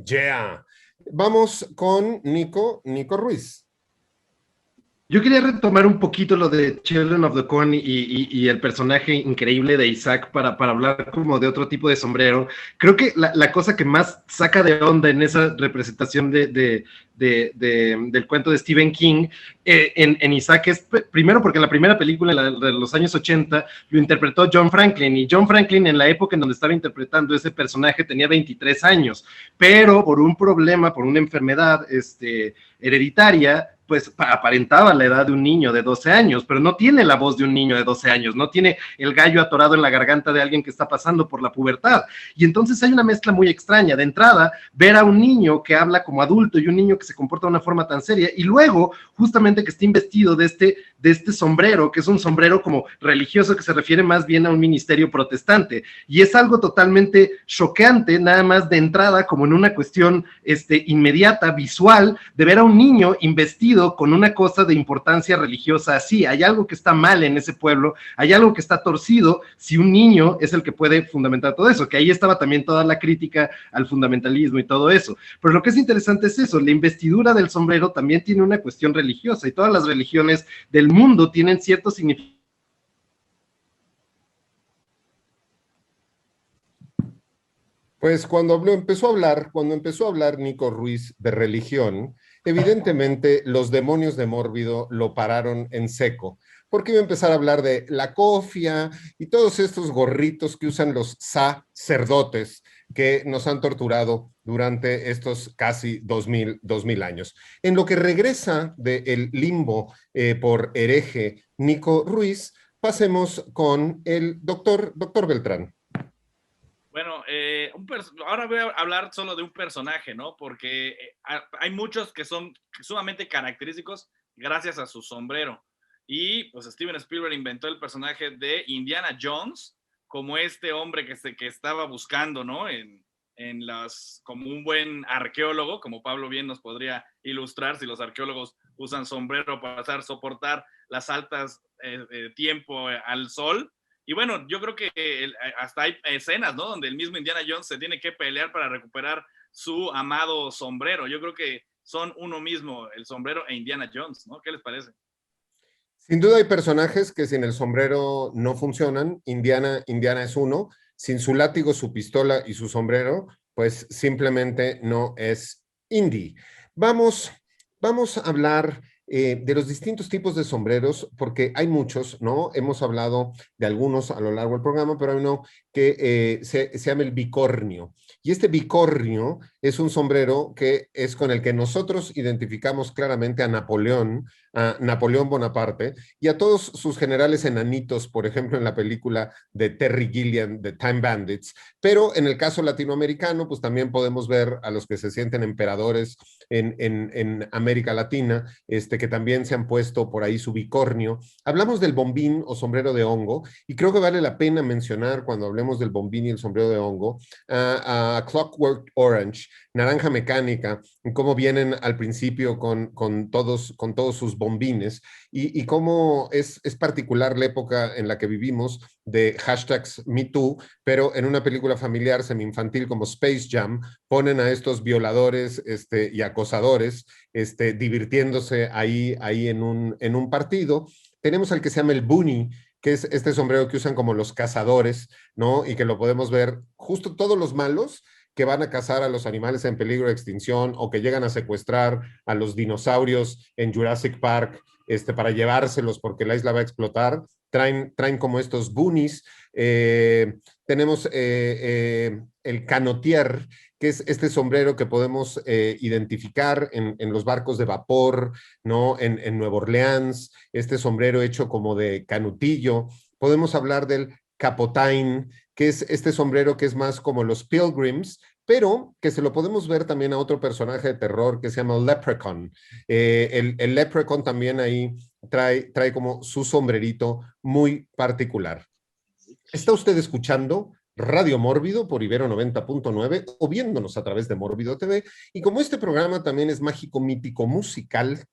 Yeah. Vamos con Nico Ruiz. Yo quería retomar un poquito lo de Children of the Corn y el personaje increíble de Isaac para hablar como de otro tipo de sombrero. Creo que la cosa que más saca de onda en esa representación del cuento de Stephen King en Isaac es primero porque la primera película de los años 80 lo interpretó John Franklin, y John Franklin en la época en donde estaba interpretando ese personaje tenía 23 años, pero por un problema, por una enfermedad hereditaria, pues aparentaba la edad de un niño de 12 años, pero no tiene la voz de un niño de 12 años, no tiene el gallo atorado en la garganta de alguien que está pasando por la pubertad. Y entonces hay una mezcla muy extraña. De entrada, ver a un niño que habla como adulto y un niño que se comporta de una forma tan seria, y luego, justamente, que esté investido de este sombrero, que es un sombrero como religioso, que se refiere más bien a un ministerio protestante. Y es algo totalmente choqueante, nada más de entrada, como en una cuestión inmediata, visual, de ver a un niño investido con una cosa de importancia religiosa así. Hay algo que está mal en ese pueblo, hay algo que está torcido si un niño es el que puede fundamentar todo eso, que ahí estaba también toda la crítica al fundamentalismo y todo eso. Pero lo que es interesante es eso, la investidura del sombrero también tiene una cuestión religiosa, y todas las religiones del mundo tienen cierto significado. Pues cuando empezó a hablar Nico Ruiz de religión, evidentemente los demonios de Mórbido lo pararon en seco, porque iba a empezar a hablar de la cofia y todos estos gorritos que usan los sacerdotes que nos han torturado durante estos casi 2000 años. En lo que regresa del limbo por hereje Nico Ruiz, pasemos con el doctor Beltrán. Bueno, ahora voy a hablar solo de un personaje, ¿no? Porque hay muchos que son sumamente característicos gracias a su sombrero. Y pues Steven Spielberg inventó el personaje de Indiana Jones como este hombre que estaba buscando, ¿no? Como un buen arqueólogo, como Pablo bien nos podría ilustrar, si los arqueólogos usan sombrero para soportar las altas tiempo al sol. Y bueno, yo creo que hasta hay escenas, ¿no? Donde el mismo Indiana Jones se tiene que pelear para recuperar su amado sombrero. Yo creo que son uno mismo, el sombrero e Indiana Jones, ¿no? ¿Qué les parece? Sin duda hay personajes que sin el sombrero no funcionan. Indiana es uno. Sin su látigo, su pistola y su sombrero, pues simplemente no es Indy. Vamos a hablar de los distintos tipos de sombreros, porque hay muchos, ¿no? Hemos hablado de algunos a lo largo del programa, pero hay uno que se llama el bicornio. Y este bicornio es un sombrero que es con el que nosotros identificamos claramente a Napoleón Bonaparte y a todos sus generales enanitos, por ejemplo, en la película de Terry Gilliam, de Time Bandits. Pero en el caso latinoamericano, pues también podemos ver a los que se sienten emperadores en América Latina, que también se han puesto por ahí su bicornio. Hablamos del bombín o sombrero de hongo, y creo que vale la pena mencionar cuando hablemos del bombín y el sombrero de hongo a Clockwork Orange, Naranja Mecánica, cómo vienen al principio con todos sus bombines, y cómo es particular la época en la que vivimos de hashtags MeToo, pero en una película familiar semi-infantil como Space Jam, ponen a estos violadores y acosadores divirtiéndose ahí en un partido. Tenemos al que se llama el Bunny, que es este sombrero que usan como los cazadores, ¿no? Y que lo podemos ver justo todos los malos que van a cazar a los animales en peligro de extinción o que llegan a secuestrar a los dinosaurios en Jurassic Park para llevárselos porque la isla va a explotar. Traen como estos bunnies. Tenemos el canotier, que es este sombrero que podemos identificar en los barcos de vapor, ¿no? En Nueva Orleans, este sombrero hecho como de canutillo. Podemos hablar del capotain, que es este sombrero que es más como los pilgrims, pero que se lo podemos ver también a otro personaje de terror que se llama Leprechaun. El Leprechaun también ahí trae como su sombrerito muy particular. ¿Está usted escuchando Radio Mórbido por Ibero 90.9 o viéndonos a través de Mórbido TV? Y como este programa también es mágico, mítico, musical,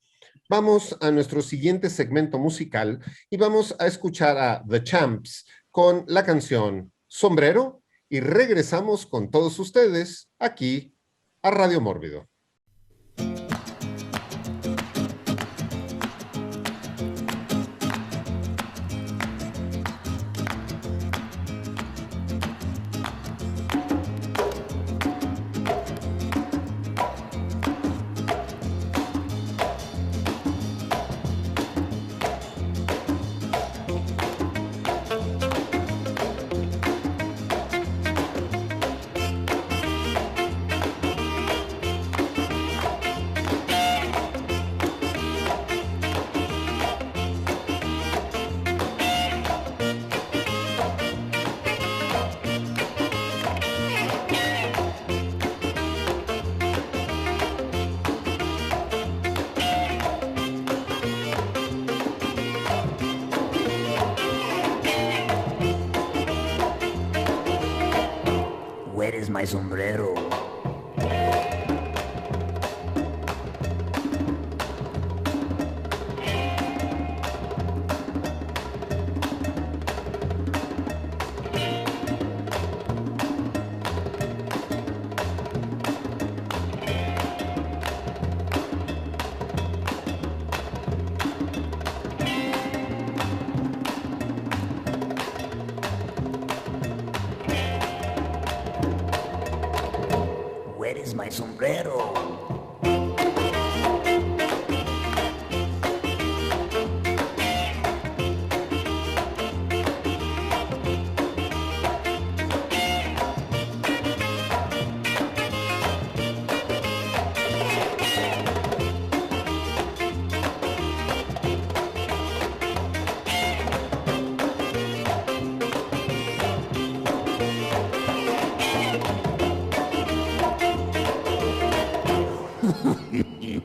vamos a nuestro siguiente segmento musical y vamos a escuchar a The Champs con la canción Sombrero, y regresamos con todos ustedes aquí a Radio Mórbido. Where is my sombrero? Where is my sombrero?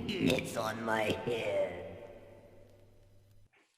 It's on my head.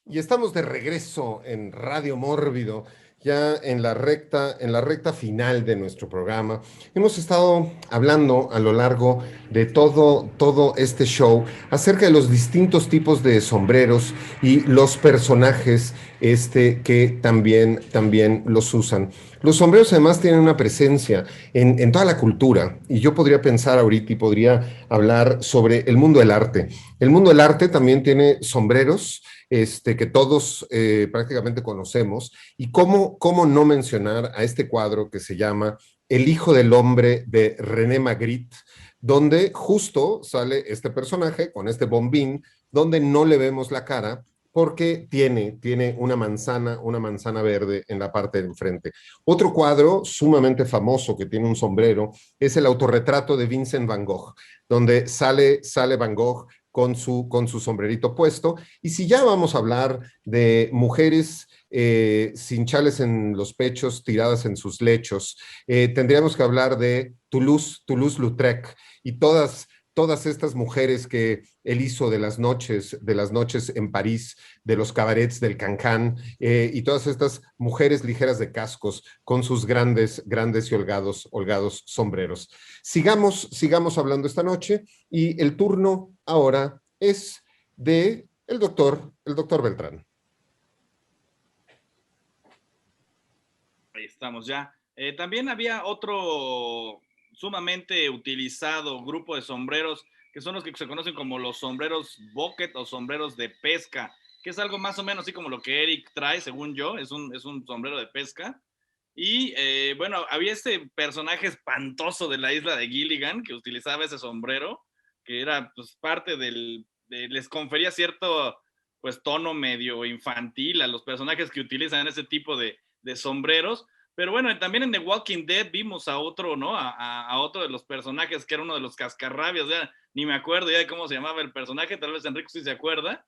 Y estamos de regreso en Radio Mórbido, ya en la recta final de nuestro programa. Hemos estado hablando a lo largo de todo este show acerca de los distintos tipos de sombreros y los personajes que también los usan. Los sombreros además tienen una presencia en toda la cultura, y yo podría pensar ahorita y podría hablar sobre el mundo del arte. El mundo del arte también tiene sombreros que todos prácticamente conocemos, y cómo no mencionar a este cuadro que se llama El Hijo del Hombre de René Magritte, donde justo sale este personaje con este bombín, donde no le vemos la cara, porque tiene una manzana verde en la parte de enfrente. Otro cuadro sumamente famoso que tiene un sombrero es el autorretrato de Vincent Van Gogh, donde sale Van Gogh con su sombrerito puesto. Y si ya vamos a hablar de mujeres sin chales en los pechos, tiradas en sus lechos, tendríamos que hablar de Toulouse-Lautrec y todas estas mujeres que él hizo de las noches en París, de los cabarets del Cancan, y todas estas mujeres ligeras de cascos con sus grandes y holgados sombreros. Sigamos hablando esta noche, y el turno ahora es de el doctor Beltrán. Ahí estamos ya. También había otro sumamente utilizado grupo de sombreros, que son los que se conocen como los sombreros bucket o sombreros de pesca, que es algo más o menos así como lo que Eric trae, según yo, es un sombrero de pesca. Y bueno, había este personaje espantoso de la isla de Gilligan que utilizaba ese sombrero, que era pues parte les confería cierto pues tono medio infantil a los personajes que utilizan ese tipo de sombreros. Pero bueno, también en The Walking Dead vimos a otro, ¿no? A otro de los personajes que era uno de los cascarrabias, ya ni me acuerdo ya de cómo se llamaba el personaje, tal vez Enrique sí se acuerda,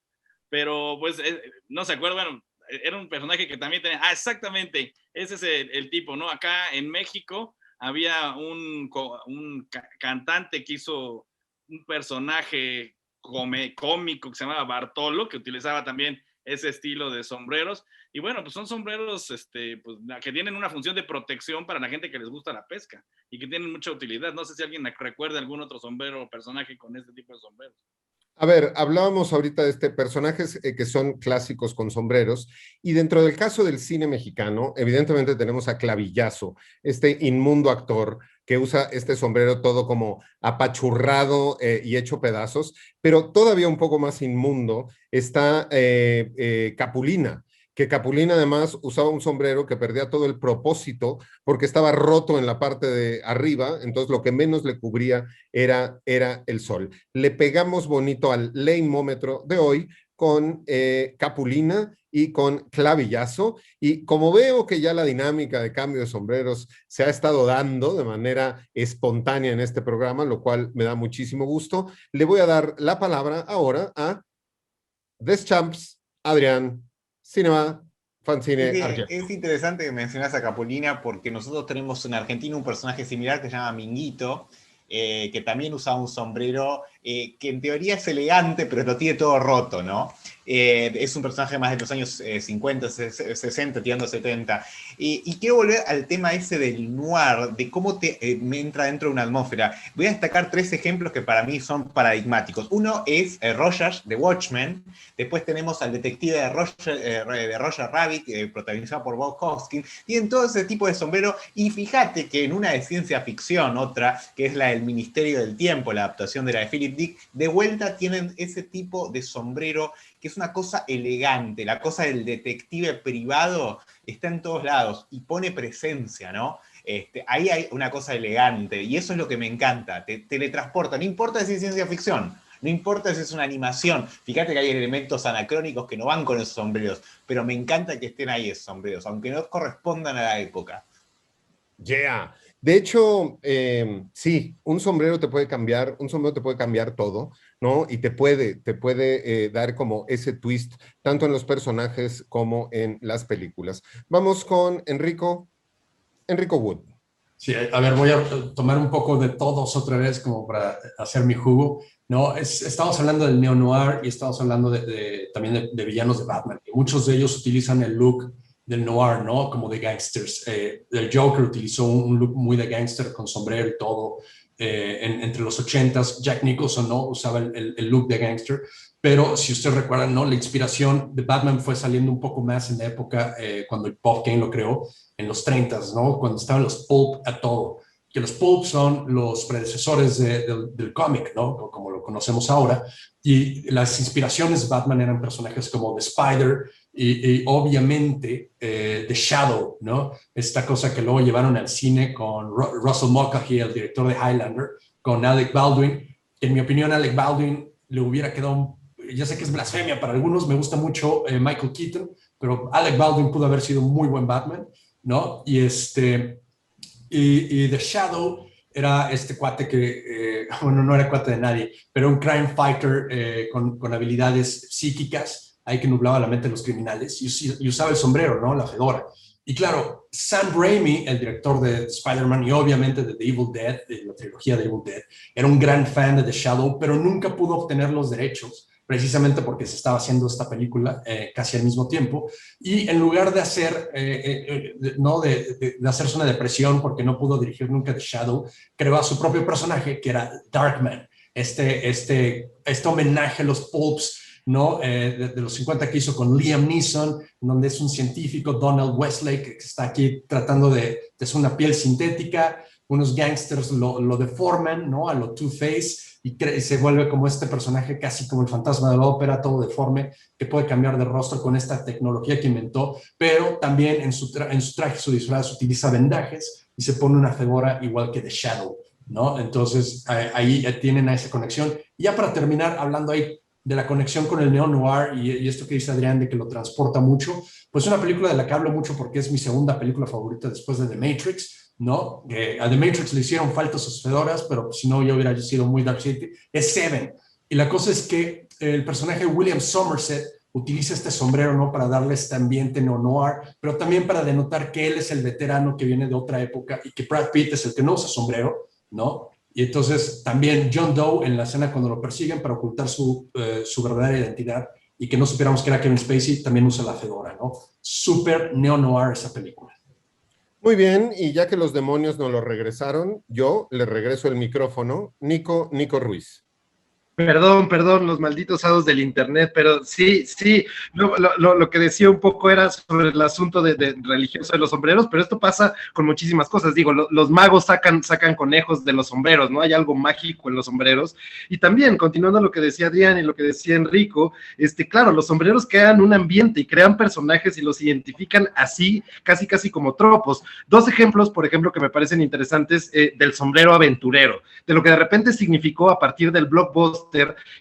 pero pues no se acuerda, bueno, era un personaje que también tenía, exactamente, ese es el tipo, ¿no? Acá en México había un cantante que hizo un personaje cómico que se llamaba Bartolo, que utilizaba también ese estilo de sombreros. Y bueno, pues son sombreros pues, que tienen una función de protección para la gente que les gusta la pesca y que tienen mucha utilidad. No sé si alguien recuerda algún otro sombrero o personaje con este tipo de sombreros. A ver, hablábamos ahorita de personajes que son clásicos con sombreros, y dentro del caso del cine mexicano, evidentemente tenemos a Clavillazo, este inmundo actor que usa este sombrero todo como apachurrado y hecho pedazos, pero todavía un poco más inmundo está Capulina, que Capulina además usaba un sombrero que perdía todo el propósito porque estaba roto en la parte de arriba, entonces lo que menos le cubría era el sol. Le pegamos bonito al leimómetro de hoy con Capulina y con Clavillazo, y como veo que ya la dinámica de cambio de sombreros se ha estado dando de manera espontánea en este programa, lo cual me da muchísimo gusto, le voy a dar la palabra ahora a Deschamps, Adrián, Cinema, Fancine, Argento. Es interesante que mencionas a Capulina porque nosotros tenemos en Argentina un personaje similar que se llama Minguito, que también usa un sombrero que en teoría es elegante, pero lo tiene todo roto, ¿no? Es un personaje más de los años 50, 60, tirando 70. Y quiero volver al tema ese del noir, de cómo me entra dentro de una atmósfera. Voy a destacar 3 ejemplos que para mí son paradigmáticos. Uno es Rogers, de Watchmen. Después tenemos al detective de Roger Rabbit, protagonizado por Bob Hoskins. Tienen todo ese tipo de sombrero. Y fíjate que en una de ciencia ficción, otra, que es la del Ministerio del Tiempo, la adaptación de la de Philip Dick, de vuelta tienen ese tipo de sombrero que es una cosa elegante, la cosa del detective privado está en todos lados y pone presencia, ¿no? Ahí hay una cosa elegante y eso es lo que me encanta, te teletransporta, no importa si es ciencia ficción, no importa si es una animación, fíjate que hay elementos anacrónicos que no van con esos sombreros, pero me encanta que estén ahí esos sombreros, aunque no correspondan a la época. Yeah. De hecho, sí, un sombrero te puede cambiar todo, ¿no? Y te puede dar como ese twist, tanto en los personajes como en las películas. Vamos con Enrico Wood. Sí, a ver, voy a tomar un poco de todos otra vez como para hacer mi jugo. No, estamos hablando del neo-noir y estamos hablando también de villanos de Batman. Y muchos de ellos utilizan el look del noir, ¿no? Como de gangsters. El Joker utilizó un look muy de gangster con sombrero y todo. Entre los 80s, Jack Nicholson, ¿no? Usaba el look de gangster. Pero si ustedes recuerdan, ¿no? La inspiración de Batman fue saliendo un poco más en la época cuando Bob Kane lo creó, en los 30s, ¿no? Cuando estaban los pulp a todo. Que los pulp son los predecesores del cómic, ¿no? Como lo conocemos ahora. Y las inspiraciones de Batman eran personajes como The Spider y obviamente The Shadow, ¿no? Esta cosa que luego llevaron al cine con Russell Mulcahy, el director de Highlander, con Alec Baldwin. En mi opinión, Alec Baldwin le hubiera quedado, ya sé que es blasfemia para algunos, me gusta mucho Michael Keaton, pero Alec Baldwin pudo haber sido un muy buen Batman, ¿no? Y The Shadow era este cuate que, bueno, no era cuate de nadie, pero un crime fighter con habilidades psíquicas, ahí que nublaba la mente de los criminales, y usaba el sombrero, ¿no? La fedora. Y claro, Sam Raimi, el director de Spider-Man y obviamente de The Evil Dead, de la trilogía de Evil Dead, era un gran fan de The Shadow, pero nunca pudo obtener los derechos, precisamente porque se estaba haciendo esta película casi al mismo tiempo, y en lugar de hacer, ¿no? de hacerse una depresión porque no pudo dirigir nunca The Shadow, creó a su propio personaje que era Darkman, este homenaje a los pulps, ¿no? De los 50 que hizo con Liam Neeson, donde es un científico, Donald Westlake, que está aquí tratando de hacer una piel sintética, unos gangsters lo deforman, ¿no? A lo Two-Face, y se vuelve como este personaje casi como el fantasma de la ópera, todo deforme, que puede cambiar de rostro con esta tecnología que inventó, pero también en su traje, su disfraz, utiliza vendajes y se pone una fedora igual que The Shadow, ¿no? Entonces ahí tienen a esa conexión. Y ya para terminar, hablando ahí de la conexión con el neo-noir y esto que dice Adrián de que lo transporta mucho, pues una película de la que hablo mucho porque es mi segunda película favorita después de The Matrix, ¿no? A The Matrix le hicieron falta sus fedoras, pero si no yo hubiera sido muy Dark City, es Seven. Y la cosa es que el personaje William Somerset utiliza este sombrero, ¿no? Para darle este ambiente neo-noir, pero también para denotar que él es el veterano que viene de otra época y que Brad Pitt es el que no usa sombrero, ¿no? Y entonces también John Doe en la escena cuando lo persiguen para ocultar su verdadera identidad y que no supiéramos que era Kevin Spacey, también usa la fedora, ¿no? Súper neo-noir esa película. Muy bien, y ya que los demonios nos lo regresaron, yo le regreso el micrófono. Nico Ruiz. Perdón, los malditos hados del internet, pero sí, lo que decía un poco era sobre el asunto de religioso de los sombreros, pero esto pasa con muchísimas cosas. Digo, los magos sacan conejos de los sombreros, ¿no? Hay algo mágico en los sombreros. Y también, continuando lo que decía Adrián y lo que decía Enrico, claro, los sombreros crean un ambiente y crean personajes y los identifican así, casi como tropos. Dos ejemplos, por ejemplo, que me parecen interesantes, del sombrero aventurero, de lo que de repente significó a partir del blockbuster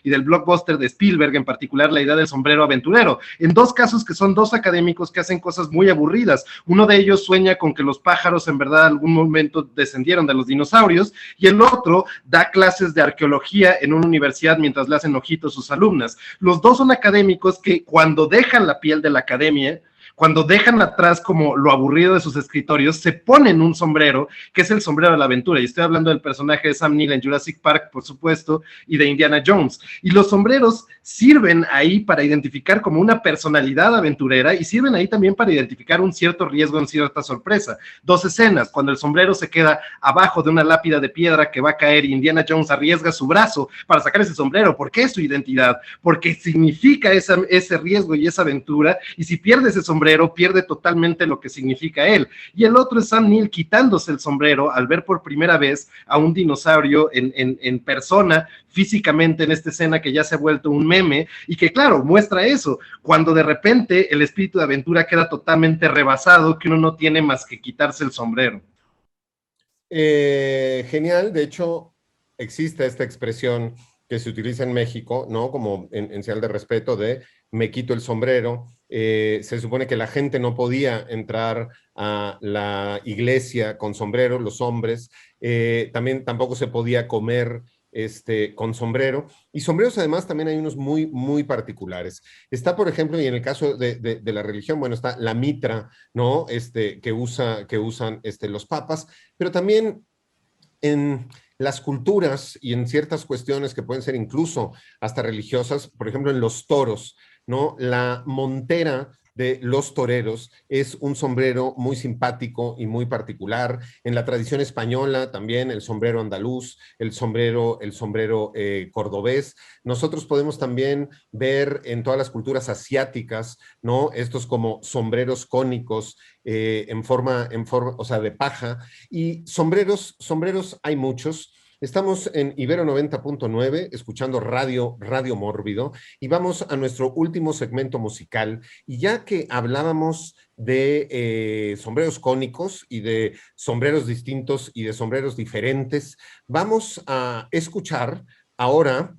y del blockbuster de Spielberg, en particular la idea del sombrero aventurero. En dos casos que son dos académicos que hacen cosas muy aburridas. Uno de ellos sueña con que los pájaros en verdad en algún momento descendieron de los dinosaurios, y el otro da clases de arqueología en una universidad mientras le hacen ojitos a sus alumnas. Los dos son académicos que cuando dejan la piel de la academia, cuando dejan atrás como lo aburrido de sus escritorios, se ponen un sombrero, que es el sombrero de la aventura, y estoy hablando del personaje de Sam Neill en Jurassic Park, por supuesto, y de Indiana Jones, y los sombreros sirven ahí para identificar como una personalidad aventurera, y sirven ahí también para identificar un cierto riesgo en cierta sorpresa. Dos escenas, cuando el sombrero se queda abajo de una lápida de piedra que va a caer, y Indiana Jones arriesga su brazo para sacar ese sombrero. ¿Por qué es su identidad? Porque significa ese riesgo y esa aventura, y si pierde ese sombrero, pierde totalmente lo que significa él. Y el otro es Sam Neill quitándose el sombrero al ver por primera vez a un dinosaurio en persona, físicamente, en esta escena que ya se ha vuelto un meme, y que claro, muestra eso, cuando de repente el espíritu de aventura queda totalmente rebasado, que uno no tiene más que quitarse el sombrero. Genial, de hecho existe esta expresión que se utiliza en México, ¿no? Como en señal de respeto de me quito el sombrero. Se supone que la gente no podía entrar a la iglesia con sombrero, los hombres. También tampoco se podía comer con sombrero. Y sombreros además también hay unos muy particulares. Está, por ejemplo, y en el caso de la religión, bueno, está la mitra, ¿no? Que usan los papas, pero también en las culturas y en ciertas cuestiones que pueden ser incluso hasta religiosas, por ejemplo, en los toros, ¿no? La montera de los toreros es un sombrero muy simpático y muy particular. En la tradición española también el sombrero andaluz, el sombrero cordobés. Nosotros podemos también ver en todas las culturas asiáticas, ¿no? Estos como sombreros cónicos en forma, o sea, de paja. Y sombreros hay muchos. Estamos en Ibero 90.9, escuchando Radio Mórbido, y vamos a nuestro último segmento musical. Y ya que hablábamos de sombreros cónicos y de sombreros distintos y de sombreros diferentes, vamos a escuchar ahora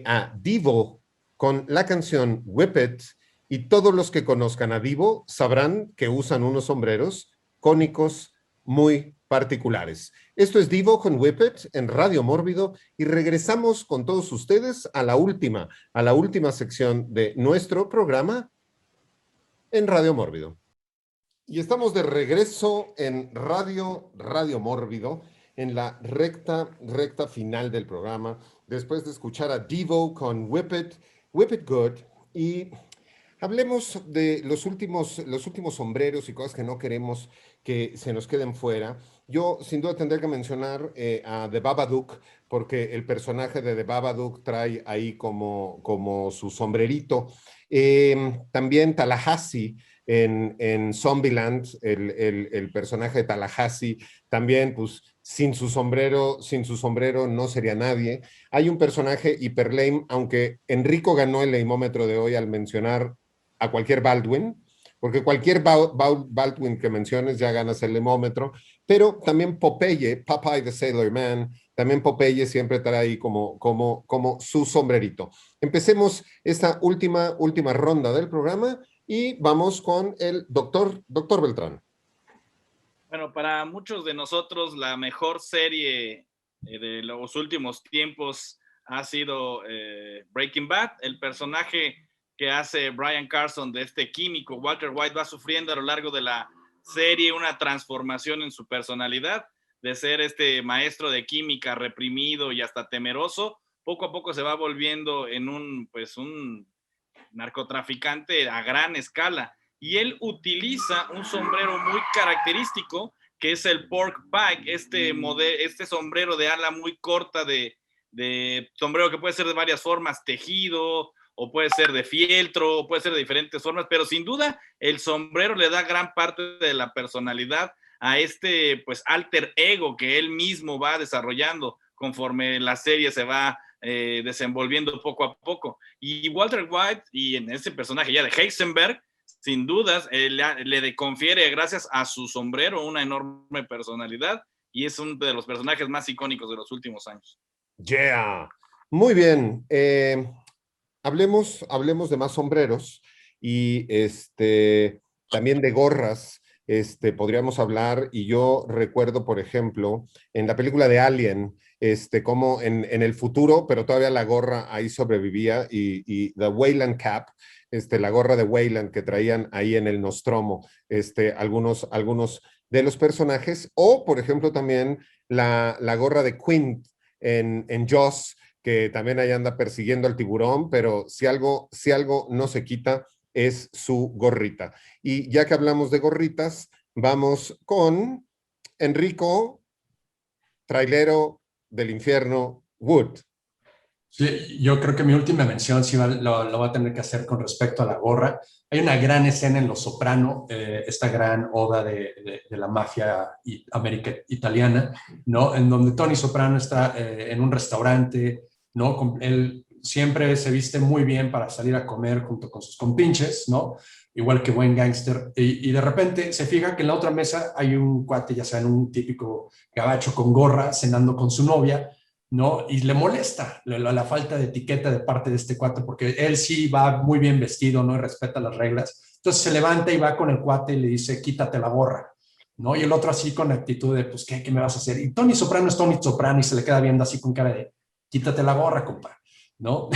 a Devo con la canción Whip It, y todos los que conozcan a Devo sabrán que usan unos sombreros cónicos muy particulares. Esto es Devo con Whip It en Radio Mórbido, y regresamos con todos ustedes a la última sección de nuestro programa en Radio Mórbido. Y estamos de regreso en Radio Mórbido, en la recta final del programa, después de escuchar a Devo con Whip It Good, y hablemos de los últimos sombreros y cosas que no queremos que se nos queden fuera. Yo sin duda tendré que mencionar a The Babadook, porque el personaje de The Babadook trae ahí como su sombrerito. También Tallahassee en Zombieland, el personaje de Tallahassee, también pues sin su sombrero no sería nadie. Hay un personaje hiper lame, aunque Enrico ganó el leimómetro de hoy al mencionar a cualquier Baldwin, porque cualquier Baldwin que menciones ya ganas el leimómetro, pero también Popeye the Sailor Man, también Popeye siempre trae ahí como su sombrerito. Empecemos esta última ronda del programa y vamos con el doctor Beltrán. Bueno, para muchos de nosotros la mejor serie de los últimos tiempos ha sido Breaking Bad. El personaje que hace Bryan Cranston de este químico, Walter White, va sufriendo a lo largo de la serie una transformación en su personalidad, de ser este maestro de química reprimido y hasta temeroso. Poco a poco se va volviendo en un narcotraficante a gran escala. Y él utiliza un sombrero muy característico, que es el pork pie, este sombrero de ala muy corta, de sombrero que puede ser de varias formas, tejido, o puede ser de fieltro, o puede ser de diferentes formas, pero sin duda el sombrero le da gran parte de la personalidad a este pues alter ego que él mismo va desarrollando conforme la serie se va desenvolviendo poco a poco. Y Walter White, y en ese personaje ya de Heisenberg, sin dudas, le confiere, gracias a su sombrero, una enorme personalidad, y es uno de los personajes más icónicos de los últimos años. Yeah, muy bien. Hablemos de más sombreros y también de gorras. Podríamos hablar, y yo recuerdo, por ejemplo, en la película de Alien, como en el futuro, pero todavía la gorra ahí sobrevivía, y The Weyland Cap, la gorra de Weyland que traían ahí en el Nostromo, algunos de los personajes, o por ejemplo también la gorra de Quint en Jaws, que también ahí anda persiguiendo al tiburón, pero si algo no se quita es su gorrita. Y ya que hablamos de gorritas, vamos con Enrico, trailero del infierno, Wood. Sí, yo creo que mi última mención sí lo va a tener que hacer con respecto a la gorra. Hay una gran escena en Los Soprano, esta gran oda de la mafia italiana, ¿no? En donde Tony Soprano está en un restaurante, ¿no? Él siempre se viste muy bien para salir a comer junto con sus compinches, ¿no? Igual que buen gángster. Y de repente se fija que en la otra mesa hay un cuate, ya saben, un típico gabacho con gorra, cenando con su novia, ¿no? Y le molesta la falta de etiqueta de parte de este cuate, porque él sí va muy bien vestido, ¿no? Y respeta las reglas. Entonces se levanta y va con el cuate y le dice, quítate la gorra, ¿no? Y el otro así con actitud de, pues, ¿qué me vas a hacer? Y Tony Soprano es Tony Soprano y se le queda viendo así con cara de, quítate la gorra, compa, ¿no?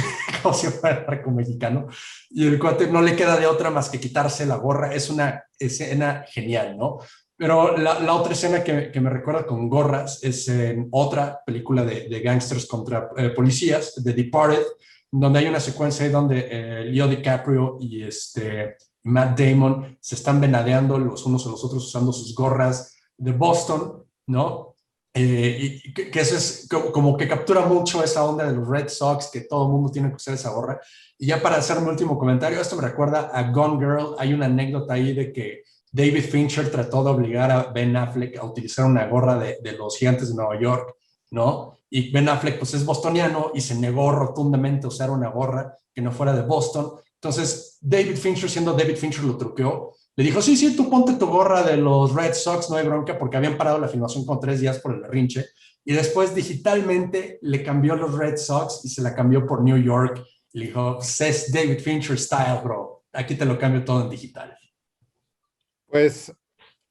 Como si fuera narco mexicano. Y el cuate no le queda de otra más que quitarse la gorra. Es una escena genial, ¿no? Pero la otra escena que me recuerda con gorras es en otra película de gangsters contra policías, The Departed, donde hay una secuencia ahí donde Leo DiCaprio y Matt Damon se están venadeando los unos a los otros usando sus gorras de Boston, ¿no? Y que eso es como que captura mucho esa onda de los Red Sox, que todo el mundo tiene que usar esa gorra. Y ya para hacer mi último comentario, esto me recuerda a Gone Girl. Hay una anécdota ahí de que David Fincher trató de obligar a Ben Affleck a utilizar una gorra de los Gigantes de Nueva York, ¿no? Y Ben Affleck pues es bostoniano y se negó rotundamente a usar una gorra que no fuera de Boston. Entonces David Fincher, siendo David Fincher, lo truqueó. Le dijo, sí, sí, tú ponte tu gorra de los Red Sox, no hay bronca, porque habían parado la filmación con 3 días por el berrinche. Y después digitalmente le cambió los Red Sox y se la cambió por New York. Y le dijo, es David Fincher style, bro. Aquí te lo cambio todo en digital. Pues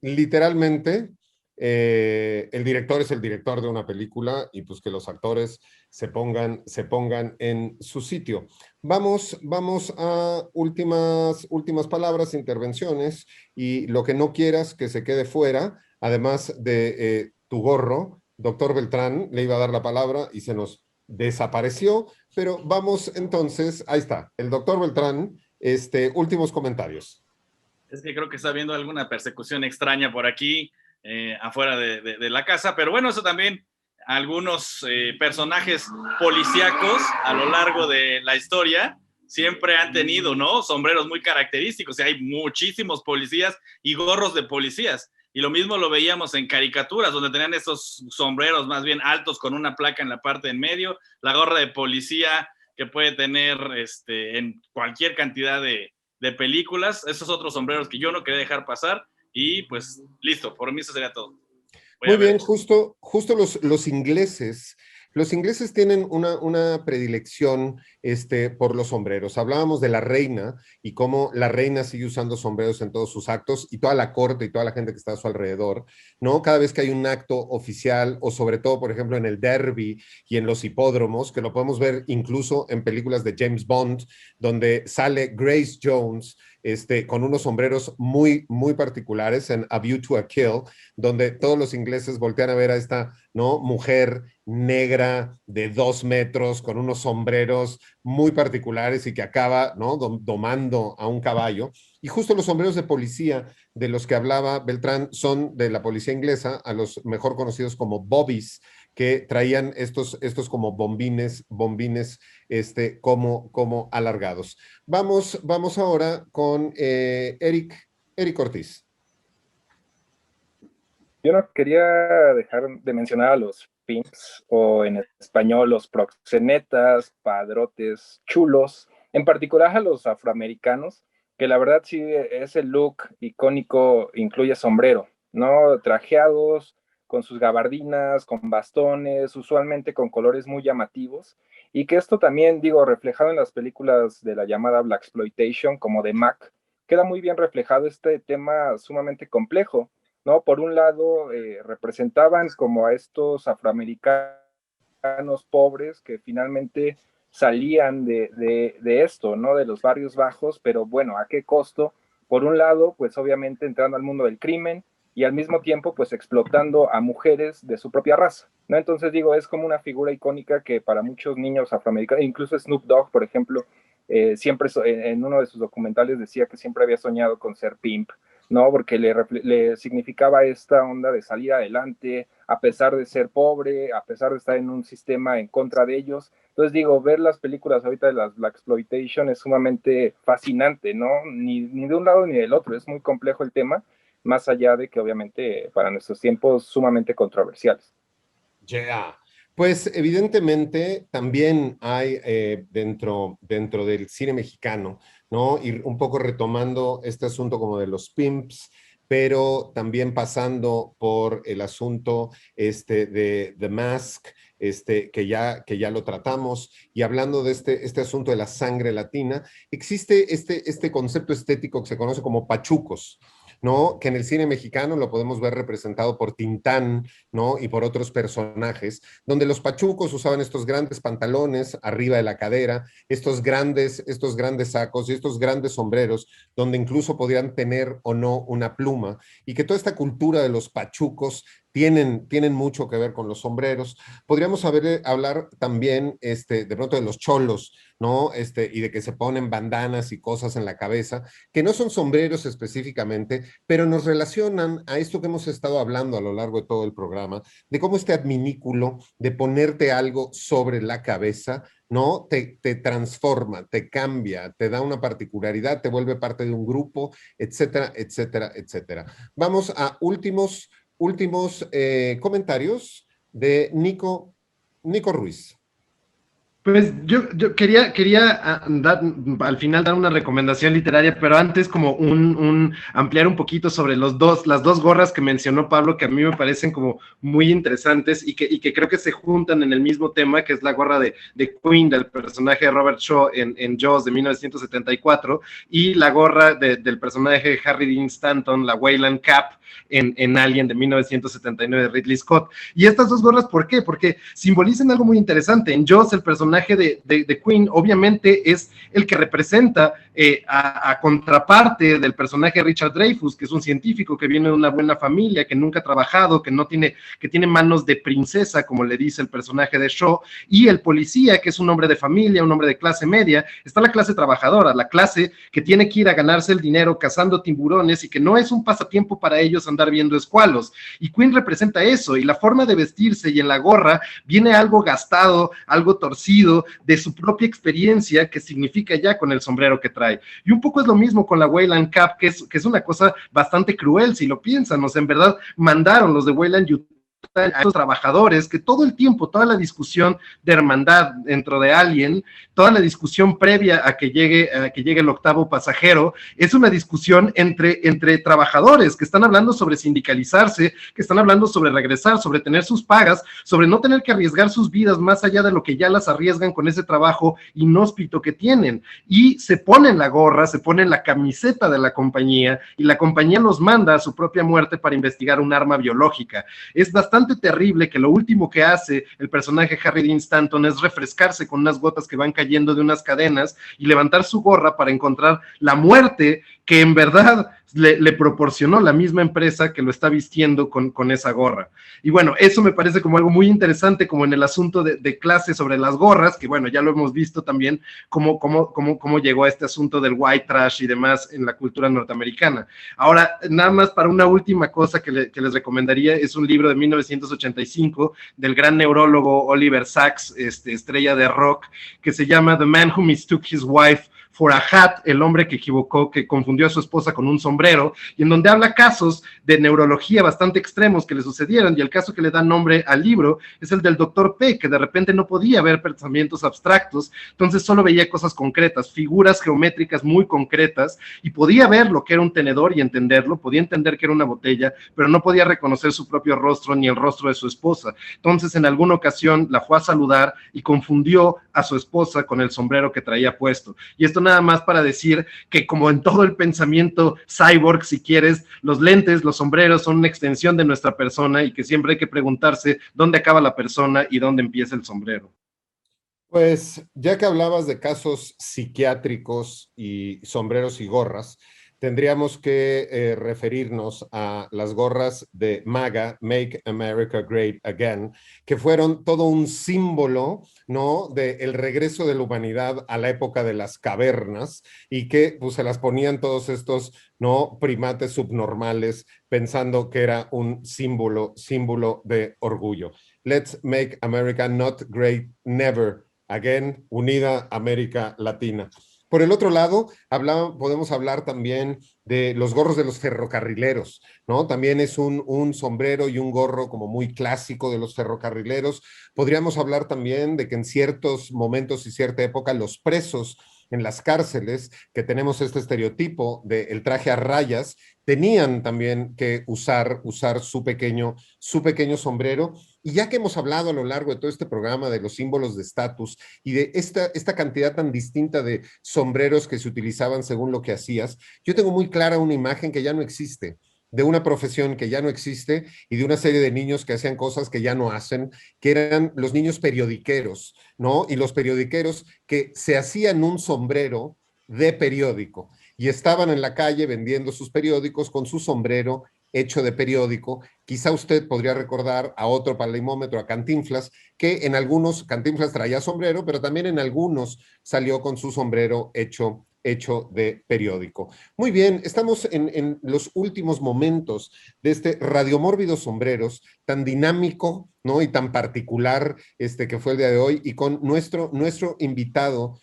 literalmente, el director es el director de una película y pues que los actores se pongan en su sitio. Vamos a últimas palabras, intervenciones, y lo que no quieras que se quede fuera, además de tu gorro. Doctor Beltrán le iba a dar la palabra y se nos desapareció, pero vamos entonces, ahí está, el doctor Beltrán, últimos comentarios. Es que creo que está habiendo alguna persecución extraña por aquí, afuera de la casa, pero bueno, eso también, algunos personajes policíacos a lo largo de la historia siempre han tenido, ¿no? Sombreros muy característicos, y hay muchísimos policías y gorros de policías, y lo mismo lo veíamos en caricaturas, donde tenían esos sombreros más bien altos con una placa en la parte en medio, la gorra de policía que puede tener en cualquier cantidad de películas, esos otros sombreros que yo no quería dejar pasar, y pues listo, por mí eso sería todo. Muy bien, justo los ingleses tienen una predilección por los sombreros. Hablábamos de la reina y cómo la reina sigue usando sombreros en todos sus actos, y toda la corte y toda la gente que está a su alrededor, ¿no? Cada vez que hay un acto oficial, o sobre todo, por ejemplo, en el derby y en los hipódromos, que lo podemos ver incluso en películas de James Bond, donde sale Grace Jones con unos sombreros muy, muy particulares en A View to a Kill, donde todos los ingleses voltean a ver a esta, ¿no?, mujer negra de 2 metros con unos sombreros muy particulares y que acaba, ¿no?, domando a un caballo. Y justo los sombreros de policía de los que hablaba Beltrán son de la policía inglesa, a los mejor conocidos como bobbies, que traían estos como bombines como alargados. Vamos ahora con Eric Ortiz. Yo no quería dejar de mencionar a los pimps, o en español los proxenetas, padrotes, chulos, en particular a los afroamericanos, que la verdad sí, ese look icónico incluye sombrero, ¿no? Trajeados, con sus gabardinas, con bastones, usualmente con colores muy llamativos, y que esto también, digo, reflejado en las películas de la llamada Blaxploitation, como de Mac, queda muy bien reflejado este tema sumamente complejo, ¿no? Por un lado, representaban como a estos afroamericanos pobres que finalmente salían de esto, ¿no? De los barrios bajos, pero bueno, ¿a qué costo? Por un lado, pues obviamente entrando al mundo del crimen, y al mismo tiempo, pues explotando a mujeres de su propia raza, ¿no? Entonces digo, es como una figura icónica que para muchos niños afroamericanos, incluso Snoop Dogg, por ejemplo, siempre en uno de sus documentales decía que siempre había soñado con ser pimp, ¿no? Porque le significaba esta onda de salir adelante, a pesar de ser pobre, a pesar de estar en un sistema en contra de ellos. Entonces digo, ver las películas ahorita de las Blaxploitation es sumamente fascinante, ¿no? Ni de un lado ni del otro, es muy complejo el tema, más allá de que obviamente para nuestros tiempos sumamente controversiales. Yeah. Pues evidentemente también hay dentro del cine mexicano, ¿no? Y un poco retomando este asunto como de los pimps, pero también pasando por el asunto de The Mask, que ya lo tratamos, y hablando de este asunto de la sangre latina, existe este concepto estético que se conoce como pachucos, ¿no? Que en el cine mexicano lo podemos ver representado por Tintán, ¿no? Y por otros personajes, donde los pachucos usaban estos grandes pantalones arriba de la cadera, estos grandes sacos y estos grandes sombreros, donde incluso podían tener o no una pluma, y que toda esta cultura de los pachucos tienen mucho que ver con los sombreros. Podríamos hablar también de pronto de los cholos, ¿no? Y de que se ponen bandanas y cosas en la cabeza, que no son sombreros específicamente, pero nos relacionan a esto que hemos estado hablando a lo largo de todo el programa, de cómo este adminículo de ponerte algo sobre la cabeza, ¿no? Te transforma, te cambia, te da una particularidad, te vuelve parte de un grupo, etcétera, etcétera, etcétera. Vamos a últimos comentarios de Nico Nico Ruiz. Pues yo quería al final dar una recomendación literaria, pero antes como ampliar un poquito sobre las dos gorras que mencionó Pablo, que a mí me parecen como muy interesantes y que creo que se juntan en el mismo tema, que es la gorra de Queen, del personaje de Robert Shaw en Jaws de 1974, y la gorra del personaje de Harry Dean Stanton, la Wayland Cap, en Alien de 1979 de Ridley Scott. Y estas dos gorras, ¿por qué? Porque simbolizan algo muy interesante. En Jaws, el personaje de Queen obviamente es el que representa a contraparte del personaje de Richard Dreyfuss, que es un científico que viene de una buena familia, que nunca ha trabajado, que tiene manos de princesa, como le dice el personaje de Shaw, y el policía, que es un hombre de familia, un hombre de clase media. Está la clase trabajadora, la clase que tiene que ir a ganarse el dinero cazando tiburones y que no es un pasatiempo para ellos andar viendo escualos. Y Queen representa eso, y la forma de vestirse y en la gorra viene algo gastado, algo torcido de su propia experiencia, que significa ya con el sombrero que trae. Y un poco es lo mismo con la Wayland Cap, que es una cosa bastante cruel si lo piensan. O sea, en verdad mandaron los de Wayland Utah a estos trabajadores que todo el tiempo, toda la discusión de hermandad dentro de Alien, toda la discusión previa a que llegue el octavo pasajero, es una discusión entre trabajadores que están hablando sobre sindicalizarse, que están hablando sobre regresar, sobre tener sus pagas, sobre no tener que arriesgar sus vidas más allá de lo que ya las arriesgan con ese trabajo inhóspito que tienen. Y se ponen la gorra, se ponen la camiseta de la compañía, y la compañía los manda a su propia muerte para investigar un arma biológica. Es bastante terrible que lo último que hace el personaje Harry Dean Stanton es refrescarse con unas gotas que van cayendo de unas cadenas y levantar su gorra para encontrar la muerte que en verdad le proporcionó la misma empresa que lo está vistiendo con esa gorra. Y bueno, eso me parece como algo muy interesante, como en el asunto de clase sobre las gorras, que bueno, ya lo hemos visto también, cómo llegó a este asunto del white trash y demás en la cultura norteamericana. Ahora, nada más para una última cosa que les recomendaría, es un libro de 1985 del gran neurólogo Oliver Sacks, estrella de rock, que se llama The Man Who Mistook His Wife for a Hat, el hombre que confundió a su esposa con un sombrero, y en donde habla casos de neurología bastante extremos que le sucedieron, y el caso que le da nombre al libro es el del doctor P, que de repente no podía ver pensamientos abstractos, entonces solo veía cosas concretas, figuras geométricas muy concretas, y podía ver lo que era un tenedor y entenderlo, podía entender que era una botella, pero no podía reconocer su propio rostro ni el rostro de su esposa. Entonces en alguna ocasión la fue a saludar y confundió a su esposa con el sombrero que traía puesto. Y esto nada más para decir que, como en todo el pensamiento cyborg, si quieres, los lentes, los sombreros son una extensión de nuestra persona, y que siempre hay que preguntarse dónde acaba la persona y dónde empieza el sombrero. Pues ya que hablabas de casos psiquiátricos y sombreros y gorras, tendríamos que referirnos a las gorras de MAGA, Make America Great Again, que fueron todo un símbolo, ¿no?, del regreso de la humanidad a la época de las cavernas, y que pues se las ponían todos estos, ¿no?, primates subnormales, pensando que era un símbolo de orgullo. Let's make America not great never again, unida América Latina. Por el otro lado, podemos hablar también de los gorros de los ferrocarrileros, ¿no? También es un sombrero y un gorro como muy clásico de los ferrocarrileros. Podríamos hablar también de que en ciertos momentos y cierta época los presos en las cárceles, que tenemos este estereotipo del traje a rayas, tenían también que usar su pequeño sombrero. Y ya que hemos hablado a lo largo de todo este programa de los símbolos de estatus y de esta cantidad tan distinta de sombreros que se utilizaban según lo que hacías, yo tengo muy clara una imagen que ya no existe, de una profesión que ya no existe y de una serie de niños que hacían cosas que ya no hacen, que eran los niños periodiqueros, ¿no? Y los periodiqueros que se hacían un sombrero de periódico y estaban en la calle vendiendo sus periódicos con su sombrero hecho de periódico. Quizá usted podría recordar a otro palimómetro, a Cantinflas, que en algunos, Cantinflas traía sombrero, pero también en algunos salió con su sombrero hecho hecho de periódico. Muy bien, estamos en los últimos momentos de este Radiomórbido Sombreros, tan dinámico, ¿no? Y tan particular que fue el día de hoy, y con nuestro invitado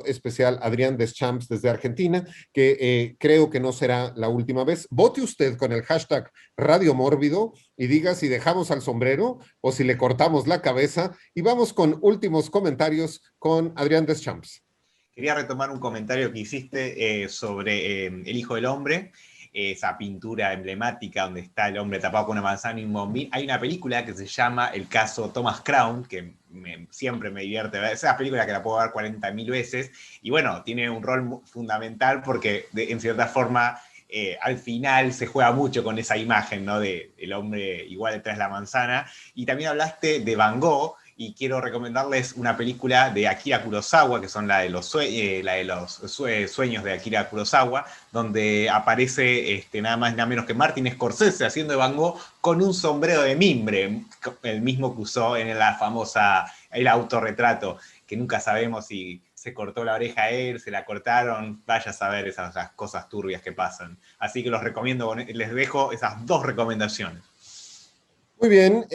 especial, Adrián Deschamps, desde Argentina, que creo que no será la última vez. Vote usted con el hashtag Radiomórbido y diga si dejamos al sombrero o si le cortamos la cabeza, y vamos con últimos comentarios con Adrián Deschamps. Quería retomar un comentario que hiciste sobre El Hijo del Hombre, esa pintura emblemática donde está el hombre tapado con una manzana y un bombín. Hay una película que se llama El caso Thomas Crown, que siempre me divierte ver. Esa película que la puedo ver 40.000 veces, y bueno, tiene un rol fundamental porque en cierta forma al final se juega mucho con esa imagen, ¿no? De el hombre igual detrás de la manzana. Y también hablaste de Van Gogh, y quiero recomendarles una película de Akira Kurosawa, que son la de los sueños de Akira Kurosawa, donde aparece nada más y nada menos que Martin Scorsese haciendo de Van Gogh con un sombrero de mimbre, el mismo que usó en la famosa El autorretrato, que nunca sabemos si se cortó la oreja a él, se la cortaron, vaya a saber esas las cosas turbias que pasan. Así que los recomiendo, les dejo esas dos recomendaciones. Muy bien,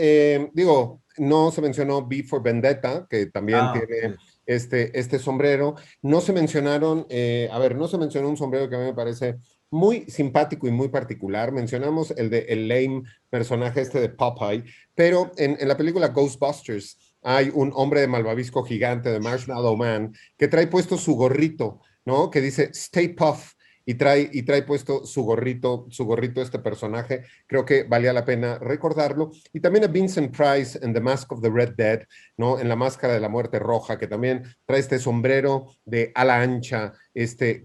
no se mencionó V for Vendetta, que también tiene este sombrero. No se mencionaron, no se mencionó un sombrero que a mí me parece muy simpático y muy particular. Mencionamos el de el lame personaje de Popeye, pero en la película Ghostbusters hay un hombre de malvavisco gigante, de Marshmallow Man, que trae puesto su gorrito, ¿no? Que dice Stay Puft, y trae puesto su gorrito este personaje. Creo que valía la pena recordarlo. Y también a Vincent Price en The Mask of the Red Dead, ¿no? En La Máscara de la Muerte Roja, que también trae este sombrero de ala ancha,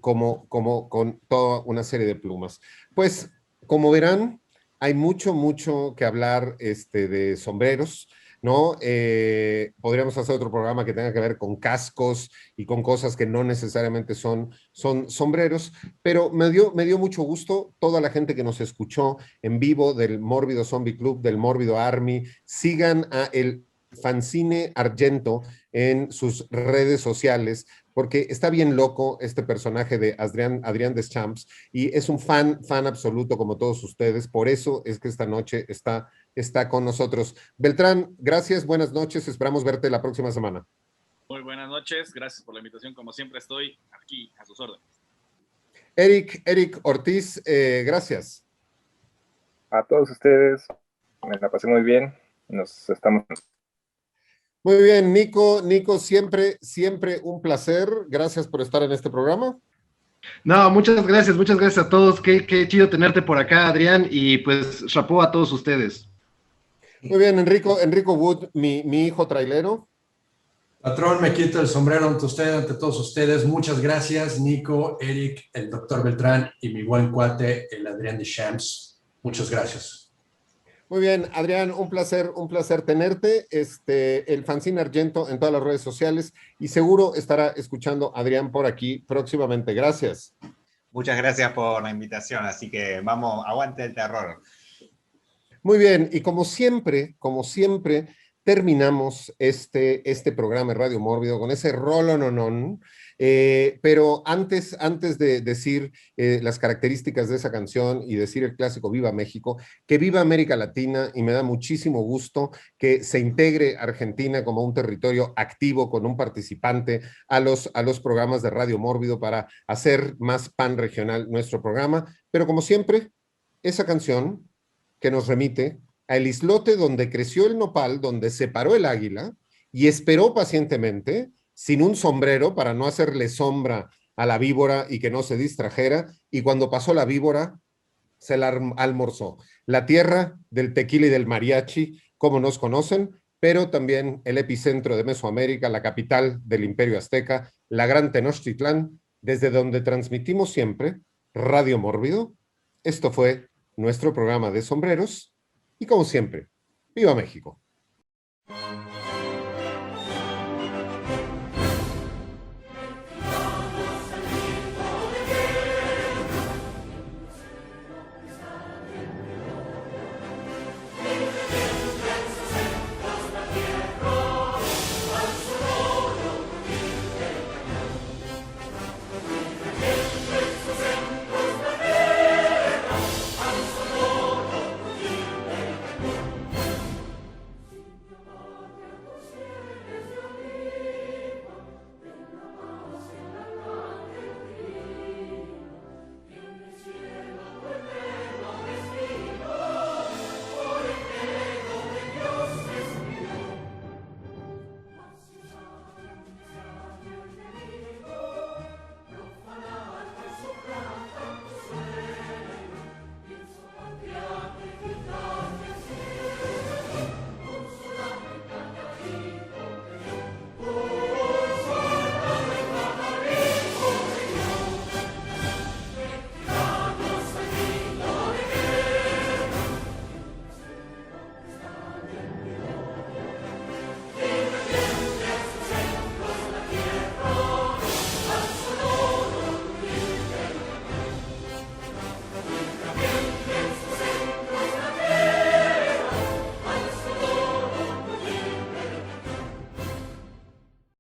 como con toda una serie de plumas. Pues, como verán, hay mucho que hablar de sombreros, ¿no? Podríamos hacer otro programa que tenga que ver con cascos y con cosas que no necesariamente son sombreros, pero me dio mucho gusto toda la gente que nos escuchó en vivo del Mórbido Zombie Club, del Mórbido Army. Sigan a el Fanzine Argento en sus redes sociales, porque está bien loco este personaje de Adrián Deschamps, y es un fan absoluto como todos ustedes. Por eso es que esta noche está con nosotros. Beltrán, gracias, buenas noches, esperamos verte la próxima semana. Muy buenas noches, gracias por la invitación, como siempre estoy aquí a sus órdenes. Eric Ortiz, gracias. A todos ustedes, me la pasé muy bien, nos estamos... Muy bien, Nico, siempre un placer, gracias por estar en este programa. No, muchas gracias a todos, qué chido tenerte por acá, Adrián, y pues chapó a todos ustedes. Muy bien, Enrico Wood, mi hijo trailero. Patrón, me quito el sombrero ante todos ustedes. Muchas gracias, Nico, Eric, el doctor Beltrán y mi buen cuate, el Adrián Deschamps. Muchas gracias. Muy bien, Adrián, un placer tenerte. El Fanzine Argento en todas las redes sociales, y seguro estará escuchando Adrián por aquí próximamente. Gracias. Muchas gracias por la invitación, así que vamos, aguante el terror. Muy bien, y como siempre, terminamos este programa de Radio Mórbido con ese rolononón, pero antes de decir las características de esa canción y decir el clásico Viva México, que viva América Latina, y me da muchísimo gusto que se integre Argentina como un territorio activo con un participante a los programas de Radio Mórbido para hacer más pan regional nuestro programa. Pero como siempre, esa canción que nos remite al islote donde creció el nopal, donde se paró el águila y esperó pacientemente, sin un sombrero para no hacerle sombra a la víbora y que no se distrajera, y cuando pasó la víbora, se la almorzó. La tierra del tequila y del mariachi, como nos conocen, pero también el epicentro de Mesoamérica, la capital del Imperio Azteca, la gran Tenochtitlán, desde donde transmitimos siempre Radio Mórbido. Esto fue nuestro programa de sombreros, y como siempre, ¡viva México!